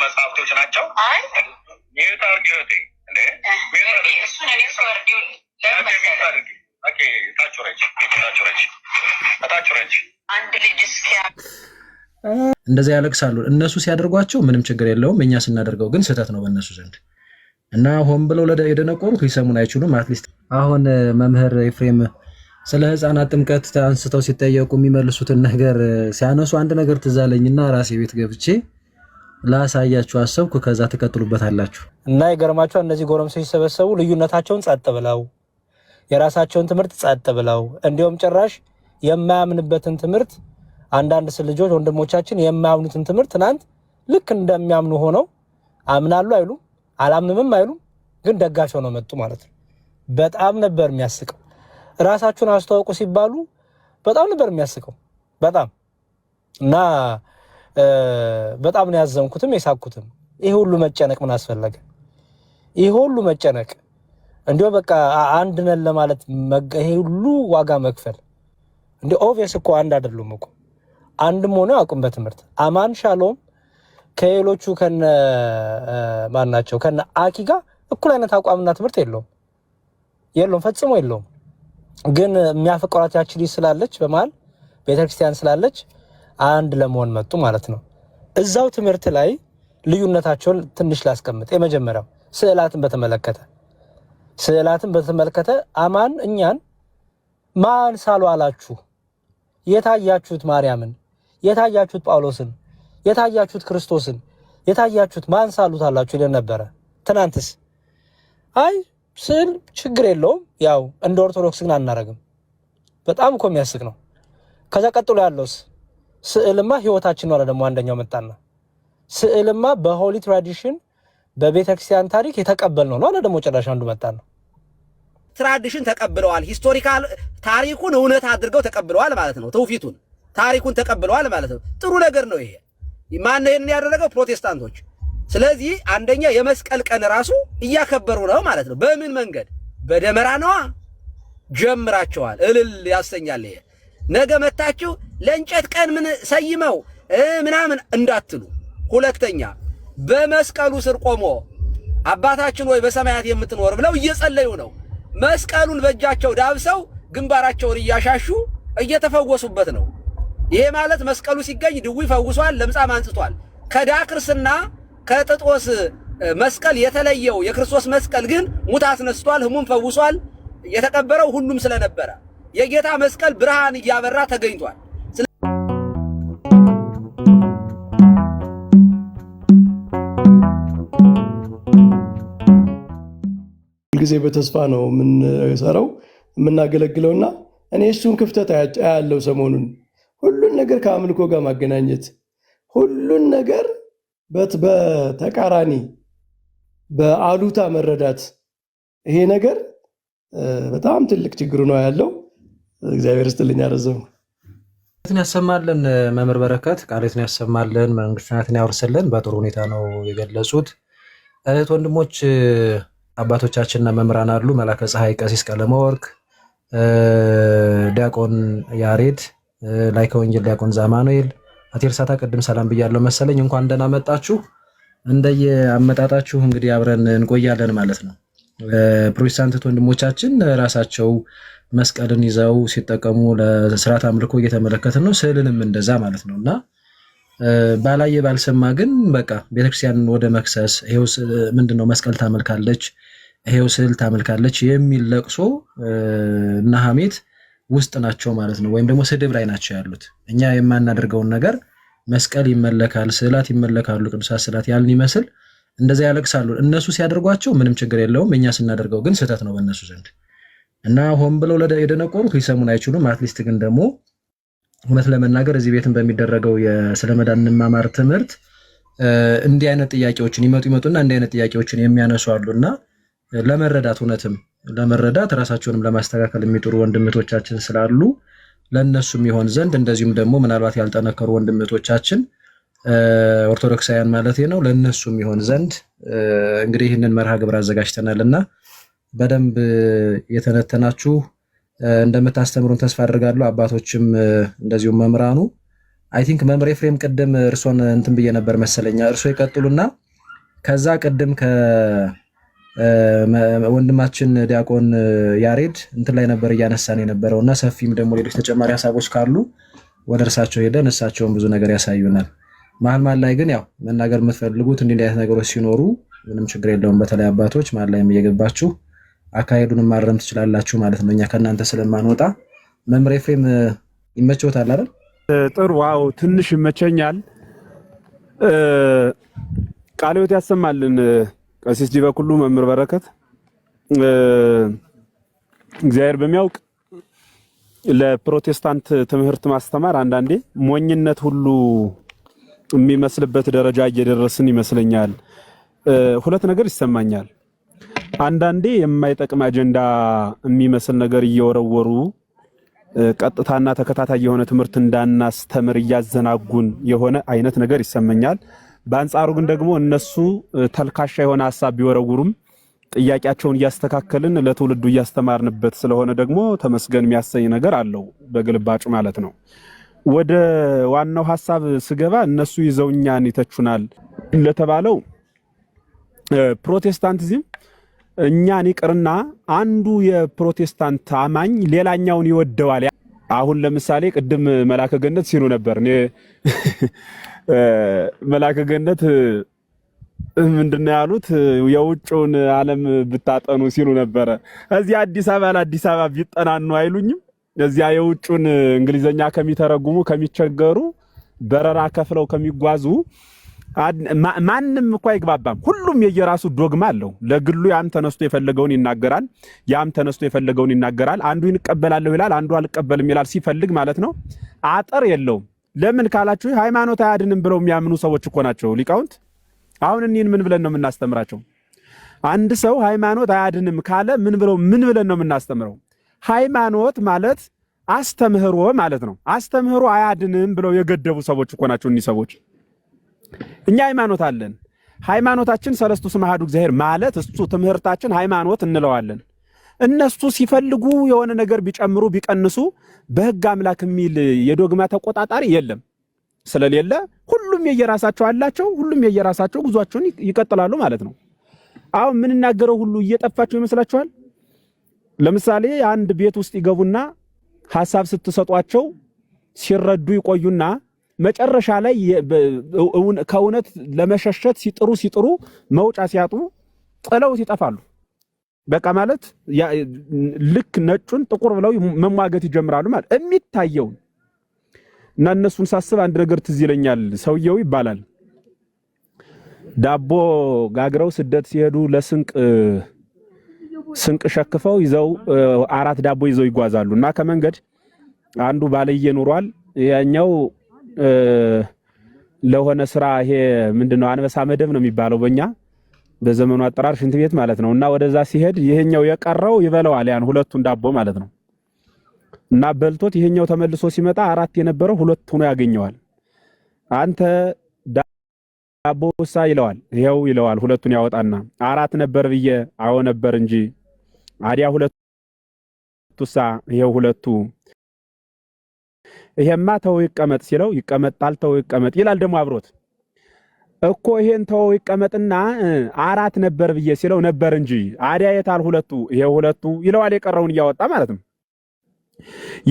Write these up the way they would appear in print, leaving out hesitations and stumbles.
መጽሐፍቶች ናቸው። ሚዩት አድርጊ እህቴ። እንዴ እሱን እኔ ሰወርዲው ለምን ኦኬ ታቹረች አንድ ልጅ እስኪያ እንደዛ ያለቅሳሉ። እነሱ ሲያደርጓቸው ምንም ችግር የለውም፣ እኛ ስናደርገው ግን ስህተት ነው በእነሱ ዘንድ እና ሆን ብለው የደነቆሩት ሊሰሙን አይችሉም። አትሊስት አሁን መምህር ኤፍሬም ስለ ህፃናት ጥምቀት አንስተው ሲጠየቁ የሚመልሱትን ነገር ሲያነሱ አንድ ነገር ትዝ አለኝና ራሴ ቤት ገብቼ ላሳያችሁ አሰብኩ። ከዛ ትቀጥሉበታላችሁ እና ይገርማችኋል። እነዚህ ጎረምሶች ሲሰበሰቡ ልዩነታቸውን ጸጥ ብለው የራሳቸውን ትምህርት ጸጥ ብለው እንዲሁም ጭራሽ የማያምንበትን ትምህርት አንዳንድ ልጆች ወንድሞቻችን የማያምኑትን ትምህርት ትናንት ልክ እንደሚያምኑ ሆነው አምናሉ አይሉም፣ አላምንምም አይሉም፣ ግን ደጋፊ ሆነው መጡ ማለት ነው። በጣም ነበር የሚያስቀው። ራሳችሁን አስተዋውቁ ሲባሉ በጣም ነበር የሚያስቀው። በጣም እና በጣም ነው ያዘንኩትም የሳኩትም። ይሄ ሁሉ መጨነቅ ምን አስፈለገ? ይሄ ሁሉ መጨነቅ እንዲሁ በቃ አንድ ነን ለማለት ይሄ ሁሉ ዋጋ መክፈል እንዴ? ኦብቪየስ እኮ አንድ አይደሉም እኮ አንድም ሆነ አቁም በትምህርት አማን ሻሎም ከሌሎቹ ከነ ማናቸው ከነ አኪ ጋር እኩል አይነት አቋምና ትምህርት የለውም ፈጽሞ የለውም። ግን የሚያፈቅሯት ያቺ ልጅ ስላለች በመሃል ቤተክርስቲያን ስላለች አንድ ለመሆን መጡ ማለት ነው። እዛው ትምህርት ላይ ልዩነታቸውን ትንሽ ላስቀምጥ። የመጀመሪያው ስዕላትን በተመለከተ አማን እኛን ማን ሳሉ አላችሁ? የታያችሁት ማርያምን፣ የታያችሁት ጳውሎስን፣ የታያችሁት ክርስቶስን፣ የታያችሁት ማን ሳሉት አላችሁ ይለን ነበረ። ትናንትስ አይ ስዕል ችግር የለውም ያው እንደ ኦርቶዶክስ ግን አናረግም። በጣም እኮ የሚያስቅ ነው። ከዛ ቀጥሎ ያለውስ ስዕልማ ህይወታችን ነው አለ። ደግሞ አንደኛው መጣና ስዕልማ በሆሊ ትራዲሽን በቤተክርስቲያን ታሪክ የተቀበልነው ነው አለ። ደግሞ ጭራሽ አንዱ መጣና ትራዲሽን ተቀብለዋል፣ ሂስቶሪካል ታሪኩን እውነት አድርገው ተቀብለዋል ማለት ነው። ትውፊቱን ታሪኩን ተቀብለዋል ማለት ነው። ጥሩ ነገር ነው ይሄ። ማን ነው ይሄን ያደረገው? ፕሮቴስታንቶች። ስለዚህ አንደኛ የመስቀል ቀን ራሱ እያከበሩ ነው ማለት ነው። በምን መንገድ? በደመራ ነዋ። ጀምራቸዋል። እልል ያሰኛል ይሄ። ነገ መታችሁ ለእንጨት ቀን ምን ሰይመው ምናምን እንዳትሉ። ሁለተኛ በመስቀሉ ስር ቆሞ አባታችን ወይ በሰማያት የምትኖር ብለው እየጸለዩ ነው። መስቀሉን በእጃቸው ዳብሰው ግንባራቸውን እያሻሹ እየተፈወሱበት ነው። ይሄ ማለት መስቀሉ ሲገኝ ድውይ ፈውሷል፣ ለምጻም አንጽቷል። ከዳክርስና ከጥጦስ መስቀል የተለየው የክርስቶስ መስቀል ግን ሙት አስነስቷል፣ ህሙም ፈውሷል። የተቀበረው ሁሉም ስለነበረ የጌታ መስቀል ብርሃን እያበራ ተገኝቷል። ጊዜ በተስፋ ነው የምንሰራው የምናገለግለውና እኔ እሱን ክፍተት ያለው ሰሞኑን ሁሉን ነገር ከአምልኮ ጋር ማገናኘት፣ ሁሉን ነገር በተቃራኒ በአሉታ መረዳት፣ ይሄ ነገር በጣም ትልቅ ችግር ነው ያለው። እግዚአብሔር ይስጥልኝ። አረዘሙ ቃልን ያሰማልን። መምህር በረከት ቃልን ያሰማልን፣ መንግስትን ያወርስልን። በጥሩ ሁኔታ ነው የገለጹት። እህት ወንድሞች አባቶቻችንና መምህራን አሉ። መላከ ፀሐይ ቀሲስ ቀለመወርቅ፣ ዲያቆን ያሬድ፣ ላይከ ወንጌል ዲያቆን ዛማኑኤል፣ አቴርሳታ ቅድም ሰላም ብያለሁ መሰለኝ። እንኳን ደህና መጣችሁ። እንደየ አመጣጣችሁ እንግዲህ አብረን እንቆያለን ማለት ነው። ፕሮቴስታንት ወንድሞቻችን ራሳቸው መስቀልን ይዘው ሲጠቀሙ ለስርዓት አምልኮ እየተመለከትን ነው። ስዕልንም እንደዛ ማለት ነውና ባላየ ባልሰማ ግን በቃ ቤተክርስቲያንን ወደ መክሰስ ይሄው ምንድነው መስቀል ታመልካለች፣ ይሄው ስዕል ታመልካለች የሚል ለቅሶ እና ሐሜት ውስጥ ናቸው ማለት ነው። ወይም ደግሞ ስድብ ላይ ናቸው ያሉት። እኛ የማናደርገውን ነገር መስቀል ይመለካል፣ ስዕላት ይመለካሉ፣ ቅዱሳት ስዕላት ያልን ይመስል እንደዛ ያለቅሳሉ። እነሱ ሲያደርጓቸው ምንም ችግር የለውም፣ እኛ ስናደርገው ግን ስህተት ነው በእነሱ ዘንድ እና ሆን ብለው የደነቆሩት ሊሰሙን አይችሉም። አትሊስት ግን ደግሞ እውነት ለመናገር እዚህ ቤትን በሚደረገው የስለመዳን እንማማር ትምህርት እንዲህ አይነት ጥያቄዎችን ይመጡና እንዲህ አይነት ጥያቄዎችን የሚያነሱ አሉና ለመረዳት እውነትም ለመረዳት ራሳቸውንም ለማስተካከል የሚጥሩ ወንድምቶቻችን ስላሉ ለነሱም ይሆን ዘንድ እንደዚሁም ደግሞ ምናልባት ያልጠነከሩ ወንድምቶቻችን ኦርቶዶክሳውያን ማለት ነው ለነሱም ይሆን ዘንድ እንግዲህ ይህንን መርሃ ግብር አዘጋጅተናልና በደንብ የተነተናችሁ እንደምታስተምሩን ተስፋ አድርጋለሁ። አባቶችም እንደዚሁም መምህራኑ አይ ቲንክ መምህር ኤፍሬም ቅድም እርሶን እንትን ብዬ ነበር መሰለኛ። እርሶ ይቀጥሉና ከዛ ቅድም ወንድማችን ዲያቆን ያሬድ እንትን ላይ ነበር እያነሳን የነበረውና ሰፊም ደግሞ ሌሎች ተጨማሪ ሀሳቦች ካሉ ወደ እርሳቸው ሄደን እሳቸውን ብዙ ነገር ያሳዩናል። መሀል ላይ ግን ያው መናገር የምትፈልጉት እንዲህ አይነት ነገሮች ሲኖሩ ምንም ችግር የለውም። በተለይ አባቶች መሀል ላይም እየገባችሁ አካሄዱን ማረም ትችላላችሁ ማለት ነው፣ እኛ ከእናንተ ስለማንወጣ። መምህር ኤፍሬም ይመቸውታል አይደል? ጥሩ። ዋው ትንሽ ይመቸኛል። ቃለ ሕይወት ያሰማልን ቀሲስ ዲበኩሉ መምህር በረከት እግዚአብሔር በሚያውቅ ለፕሮቴስታንት ትምህርት ማስተማር አንዳንዴ ሞኝነት ሁሉ የሚመስልበት ደረጃ እየደረስን ይመስለኛል። ሁለት ነገር ይሰማኛል። አንዳንዴ የማይጠቅም አጀንዳ የሚመስል ነገር እየወረወሩ ቀጥታና ተከታታይ የሆነ ትምህርት እንዳናስተምር እያዘናጉን የሆነ አይነት ነገር ይሰማኛል። በአንጻሩ ግን ደግሞ እነሱ ተልካሻ የሆነ ሐሳብ ቢወረውሩም ጥያቄያቸውን እያስተካከልን ለትውልዱ እያስተማርንበት ስለሆነ ደግሞ ተመስገን የሚያሰኝ ነገር አለው በግልባጩ ማለት ነው። ወደ ዋናው ሐሳብ ስገባ እነሱ ይዘውኛን ይተቹናል ለተባለው ፕሮቴስታንቲዝም እኛን ይቅርና አንዱ የፕሮቴስታንት አማኝ ሌላኛውን ይወደዋል። አሁን ለምሳሌ ቅድም መላከ ገነት ሲሉ ነበር። እኔ መላከ ገነት ምንድነው ያሉት? የውጭውን ዓለም ብታጠኑ ሲሉ ነበረ። እዚህ አዲስ አበባ ቢጠናኑ አይሉኝም? እዚያ የውጭውን እንግሊዘኛ ከሚተረጉሙ ከሚቸገሩ በረራ ከፍለው ከሚጓዙ ማንም እኮ አይግባባም። ሁሉም የየራሱ ዶግማ አለው። ለግሉ ያም ተነስቶ የፈለገውን ይናገራል፣ ያም ተነስቶ የፈለገውን ይናገራል። አንዱ ይንቀበላለሁ ይላል፣ አንዱ አልቀበልም ይላል። ሲፈልግ ማለት ነው። አጥር የለውም። ለምን ካላችሁ ሃይማኖት አያድንም ብለው የሚያምኑ ሰዎች እኮ ናቸው ሊቃውንት። አሁን እኒህን ምን ብለን ነው የምናስተምራቸው? አንድ ሰው ሃይማኖት አያድንም ካለ ምን ብለን ነው የምናስተምረው? ሃይማኖት ማለት አስተምህሮ ማለት ነው። አስተምህሮ አያድንም ብለው የገደቡ ሰዎች እኮ ናቸው እኒህ ሰዎች። እኛ ሃይማኖት አለን። ሃይማኖታችን ሰለስቱ ስመ አሐዱ እግዚአብሔር ማለት እሱ ትምህርታችን ሃይማኖት እንለዋለን። እነሱ ሲፈልጉ የሆነ ነገር ቢጨምሩ ቢቀንሱ በሕግ አምላክ የሚል የዶግማ ተቆጣጣሪ የለም። ስለሌለ ሁሉም የየራሳቸው አላቸው። ሁሉም የየራሳቸው ጉዟቸውን ይቀጥላሉ ማለት ነው። አሁን የምንናገረው ሁሉ እየጠፋቸው ይመስላችኋል? ለምሳሌ አንድ ቤት ውስጥ ይገቡና ሐሳብ ስትሰጧቸው ሲረዱ ይቆዩና መጨረሻ ላይ ከእውነት ለመሸሸት ሲጥሩ መውጫ ሲያጡ ጥለውት ይጠፋሉ። በቃ ማለት ልክ ነጩን ጥቁር ብለው መሟገት ይጀምራሉ ማለት የሚታየው። እና እነሱን ሳስብ አንድ ነገር ትዝ ይለኛል። ሰውየው ይባላል ዳቦ ጋግረው ስደት ሲሄዱ ለስንቅ ሸክፈው ይዘው 4 ዳቦ ይዘው ይጓዛሉ። እና ከመንገድ አንዱ ባለየ ኑሯል፣ ያኛው ለሆነ ስራ ይሄ ምንድነው አንበሳ መደብ ነው የሚባለው በእኛ በዘመኑ አጠራር ሽንት ቤት ማለት ነው። እና ወደዛ ሲሄድ ይሄኛው የቀረው ይበላዋል ያን ሁለቱን ዳቦ ማለት ነው። እና በልቶት ይሄኛው ተመልሶ ሲመጣ 4 የነበረው 2 ሆኖ ያገኘዋል። አንተ ዳቦሳ ይለዋል። ይሄው ይለዋል። 2ቱን ያወጣና 4 ነበር ብዬ አዎ ነበር እንጂ አዲያ 2ቱሳ ይሄው 2ቱ ይሄማ ተው ይቀመጥ ሲለው ይቀመጣል፣ ተው ይቀመጥ ይላል። ደግሞ አብሮት እኮ ይሄን ተው ይቀመጥና 4 ነበር ብዬ ሲለው ነበር እንጂ አዲያ የታል 2ቱ ይሄው 2ቱ ይለዋል። የቀረውን እያወጣ ማለት ነው።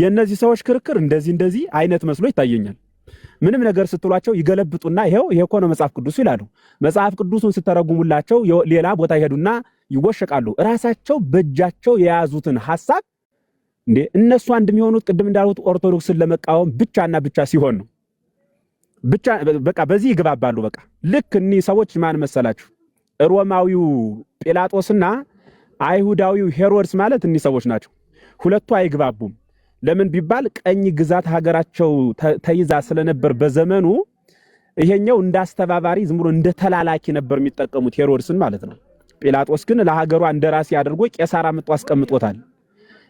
የነዚህ ሰዎች ክርክር እንደዚህ አይነት መስሎ ይታየኛል። ምንም ነገር ስትሏቸው ይገለብጡና ይሄ እኮ ነው መጽሐፍ ቅዱስ ይላሉ። መጽሐፍ ቅዱስን ስተረጉሙላቸው ሌላ ቦታ ይሄዱና ይወሸቃሉ። ራሳቸው በእጃቸው የያዙትን ሐሳብ እንዴ እነሱ አንድ የሚሆኑት ቅድም እንዳልሁት ኦርቶዶክስን ለመቃወም ብቻና ብቻ ሲሆን ነው። ብቻ በቃ በዚህ ይግባባሉ። በቃ ልክ እኒህ ሰዎች ማን መሰላችሁ? ሮማዊው ጲላጦስና አይሁዳዊው ሄሮድስ ማለት እኒህ ሰዎች ናቸው። ሁለቱ አይግባቡም። ለምን ቢባል ቀኝ ግዛት ሀገራቸው ተይዛ ስለነበር በዘመኑ ይሄኛው እንዳስተባባሪ ዝም ብሎ እንደ ተላላኪ ነበር የሚጠቀሙት ሄሮድስን ማለት ነው። ጲላጦስ ግን ለሀገሯ እንደራሲ አድርጎ ቄሳር አምጥቶ አስቀምጦታል።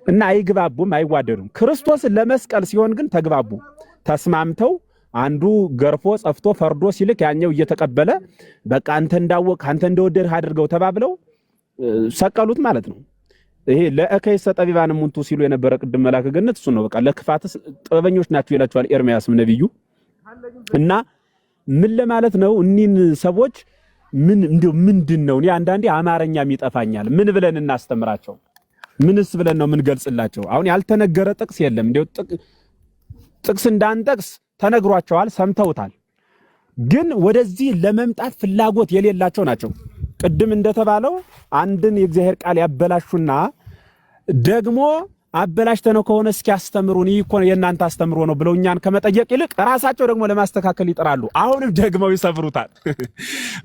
እና አይግባቡም፣ አይዋደዱም። ክርስቶስን ለመስቀል ሲሆን ግን ተግባቡ፣ ተስማምተው አንዱ ገርፎ ጸፍቶ ፈርዶ ሲልክ ያኛው እየተቀበለ በቃ አንተ እንዳወቅ አንተ እንደወደድህ አድርገው ተባብለው ሰቀሉት ማለት ነው። ይሄ ለእከይሰ ጠቢባን ሙንቱ ሲሉ የነበረ ቅድም መላከ ገነት እሱ ነው። በቃ ለክፋትስ ጥበበኞች ናቸው ይላቸዋል ኤርሚያስም ነብዩ። እና ምን ለማለት ነው እኒን ሰዎች ምን እንደው ምንድነው እኔ አንዳንዴ አማርኛም ይጠፋኛል። ምን ብለን እናስተምራቸው? ምንስ ብለን ነው ምን ገልጽላቸው? አሁን ያልተነገረ ጥቅስ የለም። እንደው ጥቅስ እንዳንጠቅስ ተነግሯቸዋል፣ ሰምተውታል። ግን ወደዚህ ለመምጣት ፍላጎት የሌላቸው ናቸው። ቅድም እንደተባለው አንድን የእግዚአብሔር ቃል ያበላሹና ደግሞ አበላሽተነው ከሆነ እስኪ አስተምሩን፣ ይህ እኮ የእናንተ አስተምሮ ነው ብለው እኛን ከመጠየቅ ይልቅ ራሳቸው ደግሞ ለማስተካከል ይጥራሉ። አሁንም ደግመው ይሰብሩታል።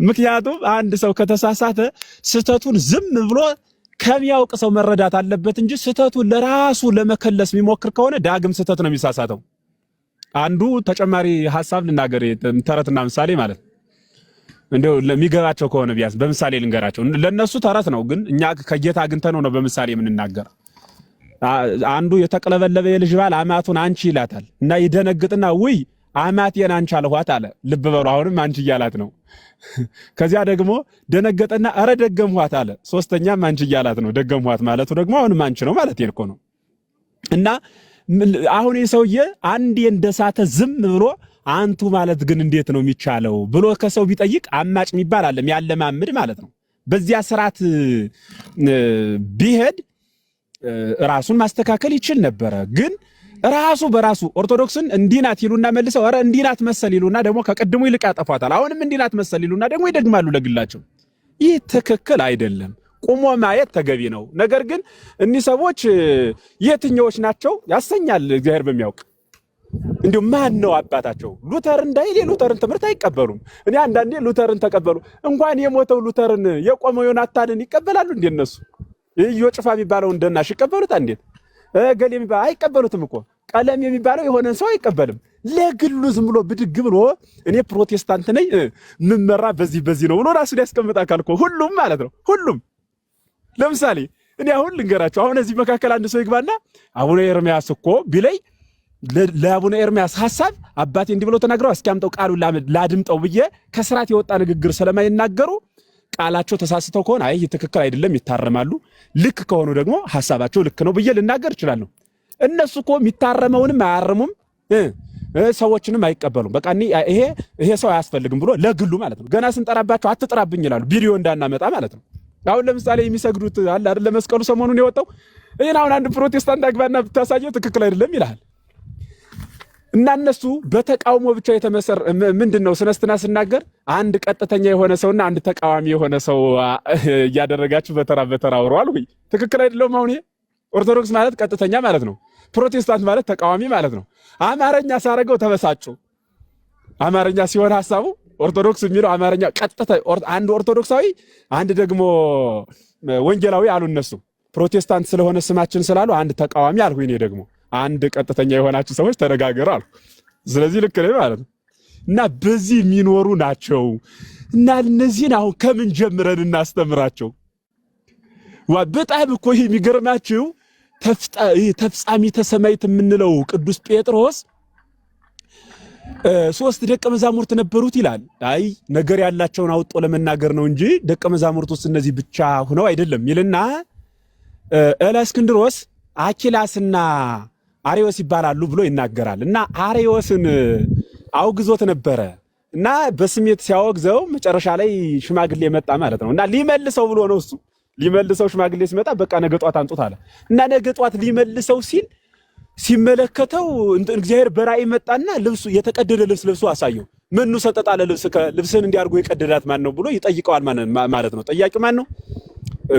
ምክንያቱም አንድ ሰው ከተሳሳተ ስህተቱን ዝም ብሎ ከሚያውቅ ሰው መረዳት አለበት እንጂ ስህተቱን ለራሱ ለመከለስ የሚሞክር ከሆነ ዳግም ስህተት ነው የሚሳሳተው። አንዱ ተጨማሪ ሐሳብ ልናገር፣ ተረትና ምሳሌ ማለት እንደው ለሚገባቸው ከሆነ ቢያንስ በምሳሌ ልንገራቸው። ለነሱ ተረት ነው፣ ግን እኛ ከጌታ አግኝተነው ነው በምሳሌ የምንናገር። አንዱ የተቀለበለበ የልጅ ባል አማቱን አንቺ ይላታል እና ይደነግጥና ውይ አማቴን አንቺ አልኋት አለ። ልብ በሉ፣ አሁንም አንቺ እያላት ነው። ከዚያ ደግሞ ደነገጠና አረ ደገምኋት አለ። ሶስተኛም አንቺ እያላት ነው። ደገምኋት ማለቱ ደግሞ አሁንም አንቺ ነው ማለት እኮ ነው። እና አሁን የሰውዬ አንዴ እንደሳተ ዝም ብሎ አንቱ ማለት ግን እንዴት ነው የሚቻለው ብሎ ከሰው ቢጠይቅ አማጭ የሚባል አለ፣ ያለማምድ ማለት ነው። በዚያ ስርዓት ቢሄድ ራሱን ማስተካከል ይችል ነበረ። ግን ራሱ በራሱ ኦርቶዶክስን እንዲናት ይሉና መልሰው አረ እንዲናት መሰል ይሉና ደግሞ ከቀድሞ ይልቅ ያጠፋታል። አሁንም እንዲናት መሰል ይሉና ደግሞ ይደግማሉ ለግላቸው። ይህ ትክክል አይደለም። ቆሞ ማየት ተገቢ ነው። ነገር ግን እኒህ ሰዎች የትኛዎች ናቸው ያሰኛል እግዚአብሔር በሚያውቅ። እንዲሁ ማን ነው አባታቸው? ሉተር እንዳይል የሉተርን ትምህርት አይቀበሉም። እኔ አንዳንዴ ሉተርን ተቀበሉ እንኳን የሞተው ሉተርን የቆመው ዮናታንን ይቀበላሉ እንዴ? እነሱ ዮጭፋ የሚባለው እንደናሽ ይቀበሉት እንዴት? ገሌ የሚባለው አይቀበሉትም እኮ። ቀለም የሚባለው የሆነን ሰው አይቀበልም። ለግሉ ዝም ብሎ ብድግ ብሎ እኔ ፕሮቴስታንት ነኝ ምመራ በዚህ ነው ብሎ ራሱን ያስቀምጣል ካልኮ ሁሉም ማለት ነው። ሁሉም ለምሳሌ እኔ አሁን ልንገራቸው። አሁን እዚህ መካከል አንድ ሰው ይግባና አቡነ ኤርሚያስ እኮ ቢለይ ለአቡነ ኤርሚያስ ሐሳብ አባቴ እንዲህ ብሎ ተናግረው እስኪያምጠው ቃሉ ላድምጠው ብዬ ከስራት የወጣ ንግግር ስለማይናገሩ ቃላቸው ተሳስተው ከሆነ አይ ትክክል አይደለም ይታረማሉ። ልክ ከሆኑ ደግሞ ሐሳባቸው ልክ ነው ብዬ ልናገር እችላለሁ። እነሱ እኮ የሚታረመውንም አያርሙም፣ ሰዎችንም አይቀበሉም። በቃ ይሄ ሰው አያስፈልግም ብሎ ለግሉ ማለት ነው። ገና ስንጠራባቸው አትጥራብኝ ይላሉ፣ ቪዲዮ እንዳናመጣ ማለት ነው። አሁን ለምሳሌ የሚሰግዱት አለ አይደል ለመስቀሉ ሰሞኑን የወጣው ይሄን አሁን አንድ ፕሮቴስታንት አግባና ብታሳየው ትክክል አይደለም ይላል። እና እነሱ በተቃውሞ ብቻ የተመሰረ ምንድነው ስነስትና ስናገር አንድ ቀጥተኛ የሆነ ሰውና አንድ ተቃዋሚ የሆነ ሰው እያደረጋችሁ በተራ ወሯል ወይ ትክክል አይደለም። አሁን ኦርቶዶክስ ማለት ቀጥተኛ ማለት ነው፣ ፕሮቴስታንት ማለት ተቃዋሚ ማለት ነው። አማርኛ ሳረገው ተበሳጩ። አማርኛ ሲሆን ሐሳቡ ኦርቶዶክስ የሚለው አማርኛ ቀጥታ አንድ ኦርቶዶክሳዊ አንድ ደግሞ ወንጌላዊ አሉ እነሱ። ፕሮቴስታንት ስለሆነ ስማችን ስላሉ አንድ ተቃዋሚ አልሁ እኔ ደግሞ አንድ ቀጥተኛ የሆናችሁ ሰዎች ተነጋገሩ አሉ። ስለዚህ ልክ ነው ማለት ነው። እና በዚህ የሚኖሩ ናቸው። እና እነዚህን አሁን ከምን ጀምረን እናስተምራቸው? በጣም እኮ ይሄ የሚገርማችሁ ተፍጻሚተ ሰማዕት የምንለው ቅዱስ ጴጥሮስ 3 ደቀ መዛሙርት ነበሩት ይላል። አይ ነገር ያላቸውን አውጦ ለመናገር ነው እንጂ ደቀ መዛሙርት ውስጥ እነዚህ ብቻ ሆነው አይደለም ይልና እለእስክንድሮስ አኪላስና አሪዮስ ይባላሉ ብሎ ይናገራል። እና አሪዮስን አውግዞት ነበረ እና በስሜት ሲያወግዘው መጨረሻ ላይ ሽማግሌ መጣ ማለት ነው። እና ሊመልሰው ብሎ ነው እሱ ሊመልሰው ሽማግሌ ሲመጣ በቃ ነገ ጧት አንጡት አለ። እና ነገ ጧት ሊመልሰው ሲመለከተው እግዚአብሔር በራእይ መጣና ልብሱ የተቀደደ ልብስ ለብሶ አሳየው። ምኑ ሰጠጣለ ልብስን እንዲያርጎ የቀደዳት ማን ነው ብሎ ይጠይቀዋል ማለት ነው። ጠያቂው ማን ነው?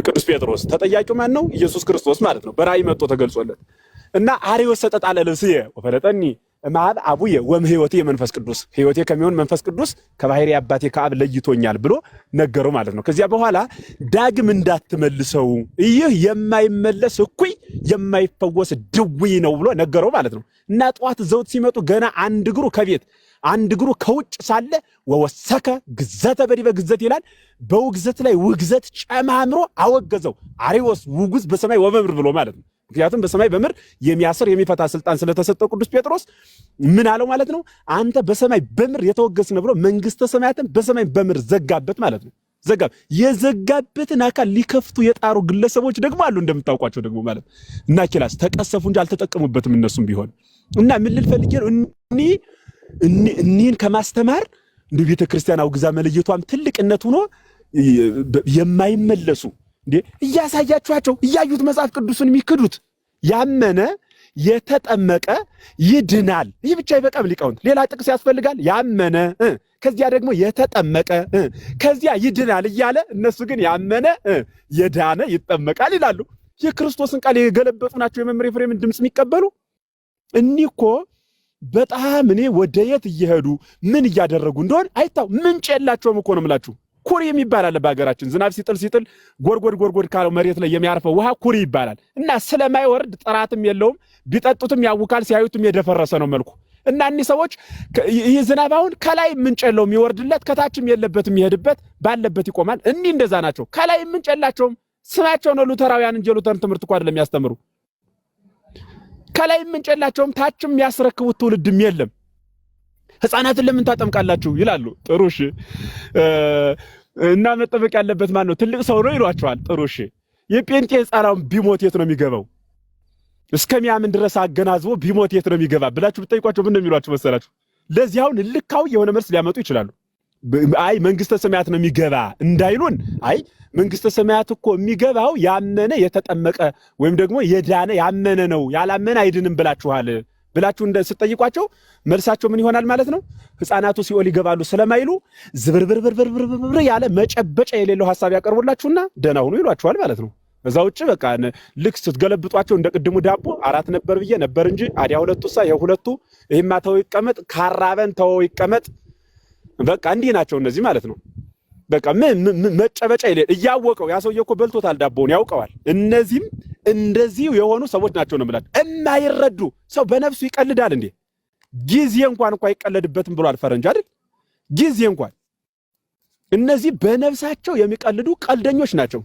ቅዱስ ጴጥሮስ። ተጠያቂው ማን ነው? ኢየሱስ ክርስቶስ ማለት ነው። በራእይ መጥቶ ተገልጾለት እና አሪዮስ ሰጠጣለ ልብስየ ወፈለጠኒ እምአብ አቡየ ወእምሕይወቴ መንፈስ ቅዱስ፣ ሕይወቴ ከሚሆን መንፈስ ቅዱስ ከባሕርይ አባቴ ከአብ ለይቶኛል ብሎ ነገረው ማለት ነው። ከዚያ በኋላ ዳግም እንዳትመልሰው ይህ የማይመለስ እኩይ የማይፈወስ ድውይ ነው ብሎ ነገረው ማለት ነው። እና ጠዋት ዘውት ሲመጡ ገና አንድ እግሩ ከቤት አንድ እግሩ ከውጭ ሳለ ወወሰከ ግዘተ በዲበ ግዘት ይላል። በውግዘት ላይ ውግዘት ጨማምሮ አወገዘው። አሪዮስ ውጉዝ በሰማይ ወበምድር ብሎ ማለት ነው። ምክንያቱም በሰማይ በምድር የሚያስር የሚፈታ ስልጣን ስለተሰጠው ቅዱስ ጴጥሮስ ምን አለው ማለት ነው? አንተ በሰማይ በምድር የተወገዝነ ብሎ መንግስተ ሰማያትን በሰማይ በምድር ዘጋበት ማለት ነው። የዘጋበትን አካል ሊከፍቱ የጣሩ ግለሰቦች ደግሞ አሉ እንደምታውቋቸው ደግሞ ማለት እና ኪላስ ተቀሰፉ እንጂ አልተጠቀሙበትም እነሱም ቢሆን። እና ምን ልል ፈልጌ ነው እኒ እኒን ከማስተማር እንደ ቤተ ክርስቲያን አውግዛ መለየቷም ትልቅነት ሆኖ የማይመለሱ እንዴ እያሳያችኋቸው እያዩት መጽሐፍ ቅዱስን የሚክዱት ያመነ የተጠመቀ ይድናል። ይህ ብቻ ይበቃም ሊቃውንት፣ ሌላ ጥቅስ ያስፈልጋል? ያመነ ከዚያ ደግሞ የተጠመቀ ከዚያ ይድናል እያለ እነሱ ግን ያመነ የዳነ ይጠመቃል ይላሉ። የክርስቶስን ቃል የገለበጡ ናቸው የመምህር ኤፍሬምን ድምፅ የሚቀበሉ። እኒህ እኮ በጣም እኔ ወደየት እየሄዱ ምን እያደረጉ እንደሆነ አይታው ምንጭ የላቸውም እኮ ነው የምላችሁ። ኩሪ የሚባል አለ በሀገራችን። ዝናብ ሲጥል ጎርጎድ ካለው መሬት ላይ የሚያርፈው ውሃ ኩሪ ይባላል። እና ስለማይወርድ ጥራትም የለውም፣ ቢጠጡትም ያውካል፣ ሲያዩትም የደፈረሰ ነው መልኩ። እና እኒህ ሰዎች ይህ ዝናብ አሁን ከላይ ምንጭ የለውም የሚወርድለት፣ ከታችም የለበትም የሚሄድበት፣ ባለበት ይቆማል። እኒህ እንደዛ ናቸው። ከላይ ምንጭ የላቸውም። ስማቸው ነው ሉተራውያን እንጂ ሉተርን ትምህርት እኮ አይደለም የሚያስተምሩ። ከላይ ምንጭ የላቸውም፣ ታችም የሚያስረክቡት ትውልድም የለም። ሕፃናትን ለምን ታጠምቃላችሁ ይላሉ። ጥሩ እሺ። እና መጠመቅ ያለበት ማን ነው? ትልቅ ሰው ነው ይሏቸዋል። ጥሩ እሺ። የጴንጤ ሕፃናው ቢሞት የት ነው የሚገባው? እስከሚያምን ድረስ አገናዝቦ ቢሞት የት ነው የሚገባ ብላችሁ ብትጠይቋቸው ምን እንደሚሏችሁ መሰላችሁ? ለዚያውን ልካው የሆነ መልስ ሊያመጡ ይችላሉ። አይ መንግስተ ሰማያት ነው የሚገባ እንዳይሉን፣ አይ መንግስተ ሰማያት እኮ የሚገባው ያመነ የተጠመቀ ወይም ደግሞ የዳነ ያመነ ነው፣ ያላመነ አይድንም ብላችሁ ስትጠይቋቸው መልሳቸው ምን ይሆናል ማለት ነው? ሕፃናቱ ሲኦል ይገባሉ ስለማይሉ ዝብርብርብርብር ያለ መጨበጫ የሌለው ሐሳብ ያቀርቡላችሁና ደህና ሁኑ ይሏችኋል ማለት ነው። እዛ ውጭ በቃ ልክ ስትገለብጧቸው እንደ ቅድሙ ዳቦ 4 ነበር ብዬ ነበር እንጂ አዲያ 2ቱሳ የ2ቱ ይሄማ ተው ይቀመጥ፣ ካራበን ተው ይቀመጥ፣ በቃ እንዲህ ናቸው እነዚህ ማለት ነው። በቃ መጨበጫ የሌለ እያወቀው ያ ሰውዬ እኮ በልቶታል፣ ዳቦውን ያውቀዋል። እነዚህም እንደዚህ የሆኑ ሰዎች ናቸው ነው የምላቸው። የማይረዱ ሰው በነፍሱ ይቀልዳል እንዴ? ጊዜ እንኳን አይቀለድበትም ብሏል ፈረንጅ አይደል? ጊዜ እንኳን እነዚህ በነፍሳቸው የሚቀልዱ ቀልደኞች ናቸው።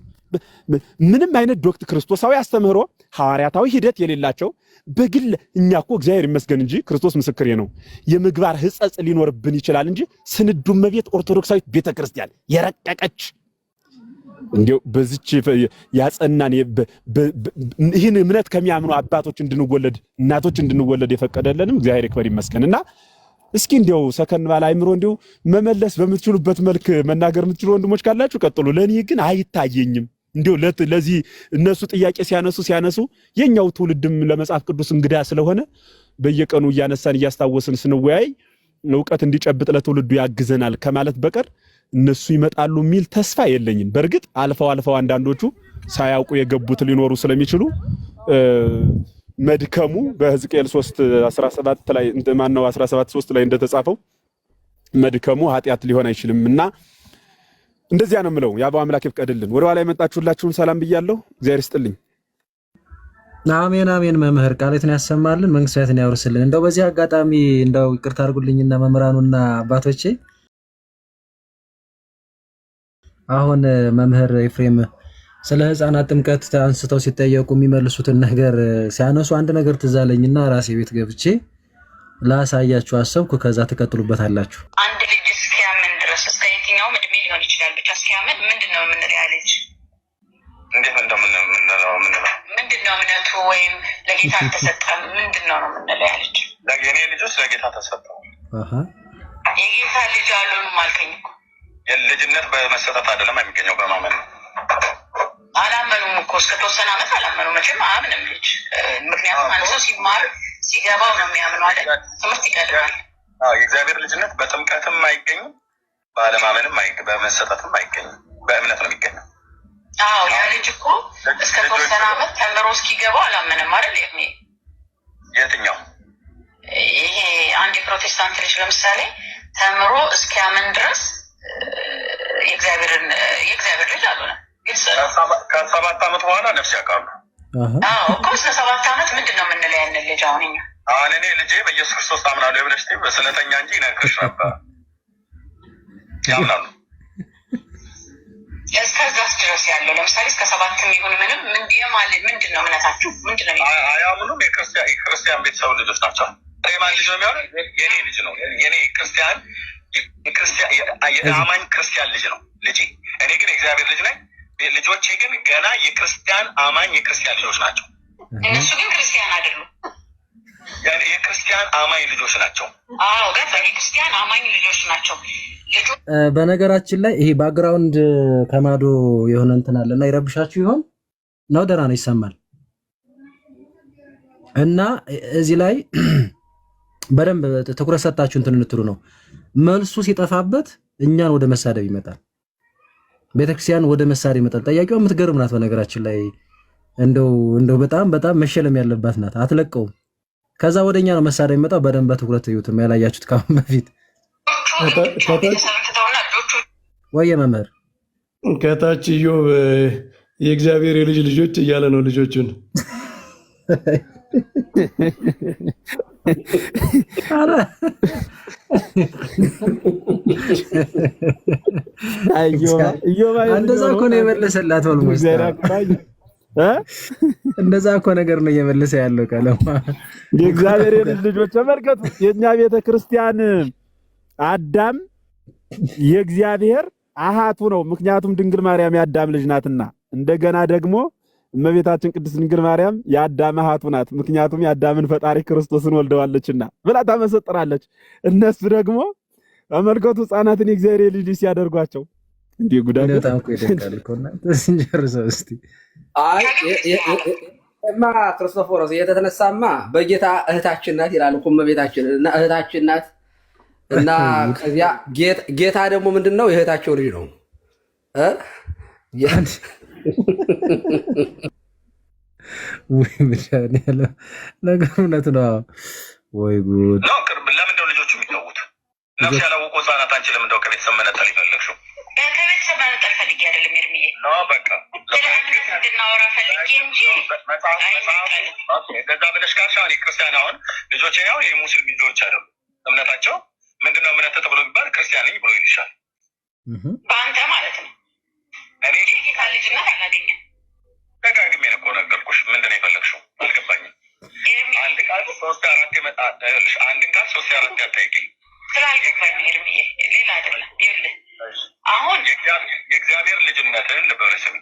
ምንም አይነት ክርስቶሳዊ አስተምህሮ ሐዋርያታዊ ሂደት የሌላቸው በግል እኛ እኮ እግዚአብሔር ይመስገን እንጂ ክርስቶስ ምስክሬ ነው የምግባር ሕጸጽ ሊኖርብን ይችላል እንጂ ስንዱ እመቤት ኦርቶዶክሳዊት ቤተክርስቲያን የረቀቀች እንዴው በዚች ያጸናን ይህን እምነት ከሚያምኑ አባቶች እንድንወለድ እናቶች እንድንወለድ የፈቀደልንም እግዚአብሔር ይክበር ይመስገንና እስኪ እንዴው ሰከን ባለ አይምሮ እንዴው መመለስ በምትችሉበት መልክ መናገር የምትችሉ ወንድሞች ካላችሁ ቀጥሉ። ለኔ ግን አይታየኝም። እንዴው ለዚህ እነሱ ጥያቄ ሲያነሱ የኛው ትውልድም ለመጽሐፍ ቅዱስ እንግዳ ስለሆነ በየቀኑ እያነሳን እያስታወስን ስንወያይ ዕውቀት እንዲጨብጥ ለትውልዱ ያግዘናል ከማለት በቀር እነሱ ይመጣሉ የሚል ተስፋ የለኝም። በርግጥ አልፈው አንዳንዶቹ ሳያውቁ የገቡት ሊኖሩ ስለሚችሉ መድከሙ በሕዝቅኤል 3:17 ላይ እንደማነው 17:3 ላይ እንደተጻፈው መድከሙ ኃጢአት ሊሆን አይችልምና እንደዚያ ነው የምለው። ያባው አምላክ ይፍቀድልን። ወደ ኋላ የመጣችሁላችሁን ሰላም ብያለሁ። እግዚአብሔር ይስጥልኝ። አሜን አሜን። መምህር ቃሌትን ያሰማልን፣ መንግስታትን ያወርስልን። እንደው በዚህ አጋጣሚ እንደው ይቅርታ አድርጉልኝና መምህራኑና አባቶቼ አሁን መምህር ኤፍሬም ስለ ሕፃናት ጥምቀት አንስተው ሲጠየቁ የሚመልሱትን ነገር ሲያነሱ አንድ ነገር ትዝ አለኝና ራሴ ቤት ገብቼ ላሳያችሁ አሰብኩ። ከዛ ትቀጥሉበታላችሁ። አንድ ልጅ እስኪያምን ድረስ እስከ የትኛውም እድሜ ሊሆን ይችላል፣ ብቻ እስኪያምን ምንድነው የምንለው? ያ ልጅ እንዴት እንደምንለው ምንድነው እምነቱ? ወይም ለጌታ አልተሰጠም ምንድነው ነው የምንለው? ያ ልጅ የኔ ልጆች ለጌታ ተሰጠው። የጌታ ልጅ አሉንም አልከኝ እኮ። የልጅነት በመሰጠት አይደለም የሚገኘው በማመን ነው። አላመኑም እኮ እስከተወሰነ ዓመት አላመኑ። መቼም አያምንም ልጅ። ምክንያቱም አንድ ሰው ሲማር ሲገባው ነው የሚያምነው አይደል? ትምህርት ይቀድማል። የእግዚአብሔር ልጅነት በጥምቀትም አይገኝም፣ በአለማመንም በመሰጠትም አይገኝም፣ በእምነት ነው የሚገኘው። ያ ልጅ እኮ እስከተወሰነ ዓመት ተምሮ እስኪገባው አላመንም አይደል? የትኛው? ይሄ አንድ የፕሮቴስታንት ልጅ ለምሳሌ ተምሮ እስኪያምን ድረስ የእግዚአብሔር ልጅ አልሆነ። ከ7 ዓመት በኋላ ነፍስ ያውቃሉ እኮ። እስከ 7 ዓመት ምንድን ነው የምንለው ያንን ልጅ? አሁን እኔ ልጄ በኢየሱስ ክርስቶስ ታምናለሁ ብለሽ በስለተኛ እንጂ ይነግርሽ ነበር። ያምናሉ። እስከዛስ ድረስ ያለው ለምሳሌ እስከ 7 ይሁን ምንም ምንድን ነው እምነታችሁ? ምንድን ነው? አያምኑም። የክርስቲያን ቤተሰብ ልጆች ናቸው። የማን ልጅ ነው የሚሆነው? የኔ ልጅ ነው። የኔ የአማኝ ክርስቲያን ልጅ ነው ልጄ። እኔ ግን የእግዚአብሔር ልጅ ነኝ። ልጆቼ ግን ገና የክርስቲያን አማኝ የክርስቲያን ልጆች ናቸው። እነሱ ግን ክርስቲያን አይደሉም። የክርስቲያን አማኝ ልጆች ናቸው። አዎ ገባ። የክርስቲያን አማኝ ልጆች ናቸው። በነገራችን ላይ ይሄ ባክግራውንድ ከማዶ የሆነ እንትን አለና ይረብሻችሁ ይሆን ነው? ደህና ነው ይሰማል። እና እዚህ ላይ በደንብ ትኩረት ሰጣችሁ እንትን እንትሩ ነው። መልሱ ሲጠፋበት እኛን ወደ መሳደብ ይመጣል፣ ቤተክርስቲያን ወደ መሳደብ ይመጣል። ጠያቂው የምትገርም ናት በነገራችን ላይ እንደው በጣም መሸለም ያለባት ናት። አትለቀውም። ከዛ ወደኛ ነው መሳደብ የሚመጣው። በደንብ በትኩረት እዩትም ያላያችሁት ካሁን በፊት ወየ መምህር ከታች ኢዮብ የእግዚአብሔር የልጅ ልጆች እያለ ነው ልጆቹን እንደዛ እኮ ነው የመለሰላት። እንደዛ እኮ ነገር ነው እየመለሰ ያለው ቀለማ። የእግዚአብሔር የልጅ ልጆች ተመልከቱ። የኛ ቤተ ክርስቲያን አዳም የእግዚአብሔር አሃቱ ነው። ምክንያቱም ድንግል ማርያም የአዳም ልጅ ናትና። እንደገና ደግሞ እመቤታችን ቅድስት ድንግል ማርያም የአዳም አሃቱ ናት። ምክንያቱም የአዳምን ፈጣሪ ክርስቶስን ወልደዋለችና ብላ ታመሰጥራለች። እነሱ ደግሞ ተመልከቱ ሕፃናትን የእግዚአብሔር ልጅ ሲያደርጓቸው እንዴ ጉዳይ በጣም እኮ ይደንቃል እኮ እና ተንጀርሰው እስቲ እማ ክርስቶፎሮስ የተነሳማ በጌታ እህታችን ናት ይላል እኮ እመቤታችን እና እህታችን ናት እና ከዚያ ጌታ ደግሞ ምንድነው የእህታቸው ልጅ ነው ወይ ብቻኔ ያለ ነገር እውነት ነው ወይ ጉድ ነው። ለምን ነው ልጆቹ የሚተዉት? ነፍስ ያላወቁ ሕፃናት አንቺ ለምን ነው ከቤተሰብ መነጠል ይፈልግሽው? ከቤተሰብ መነጠል ፈልጌ አይደለም ኤርሚዬ ነው በቃ እንድናወራ ፈልጌ እንጂ ገዛ ብለሽ ካልሽ አሁን ክርስቲያን አሁን ልጆቼ ያው የሙስሊም ልጆች አይደሉም። እምነታቸው ምንድነው? እምነት ተብሎ ቢባል ክርስቲያን ነኝ ብሎ ይልሻል። በአንተ ማለት ነው። እኔ ጌታ ልጅነት አላገኘም። ደጋግሜ ነው እኮ ነገርኩሽ። ምንድን ነው የፈለግሽው? አልገባኝም። አንድ ቃል ሶስት አራት ይመጣልሽ። አንድን ቃል ሶስት አራት ያታይገኝ ስላልገባኝ ኤርሚዬ ሌላ አይደለም። ይኸውልህ አሁን የእግዚአብሔር ልጅነትን ልበርስም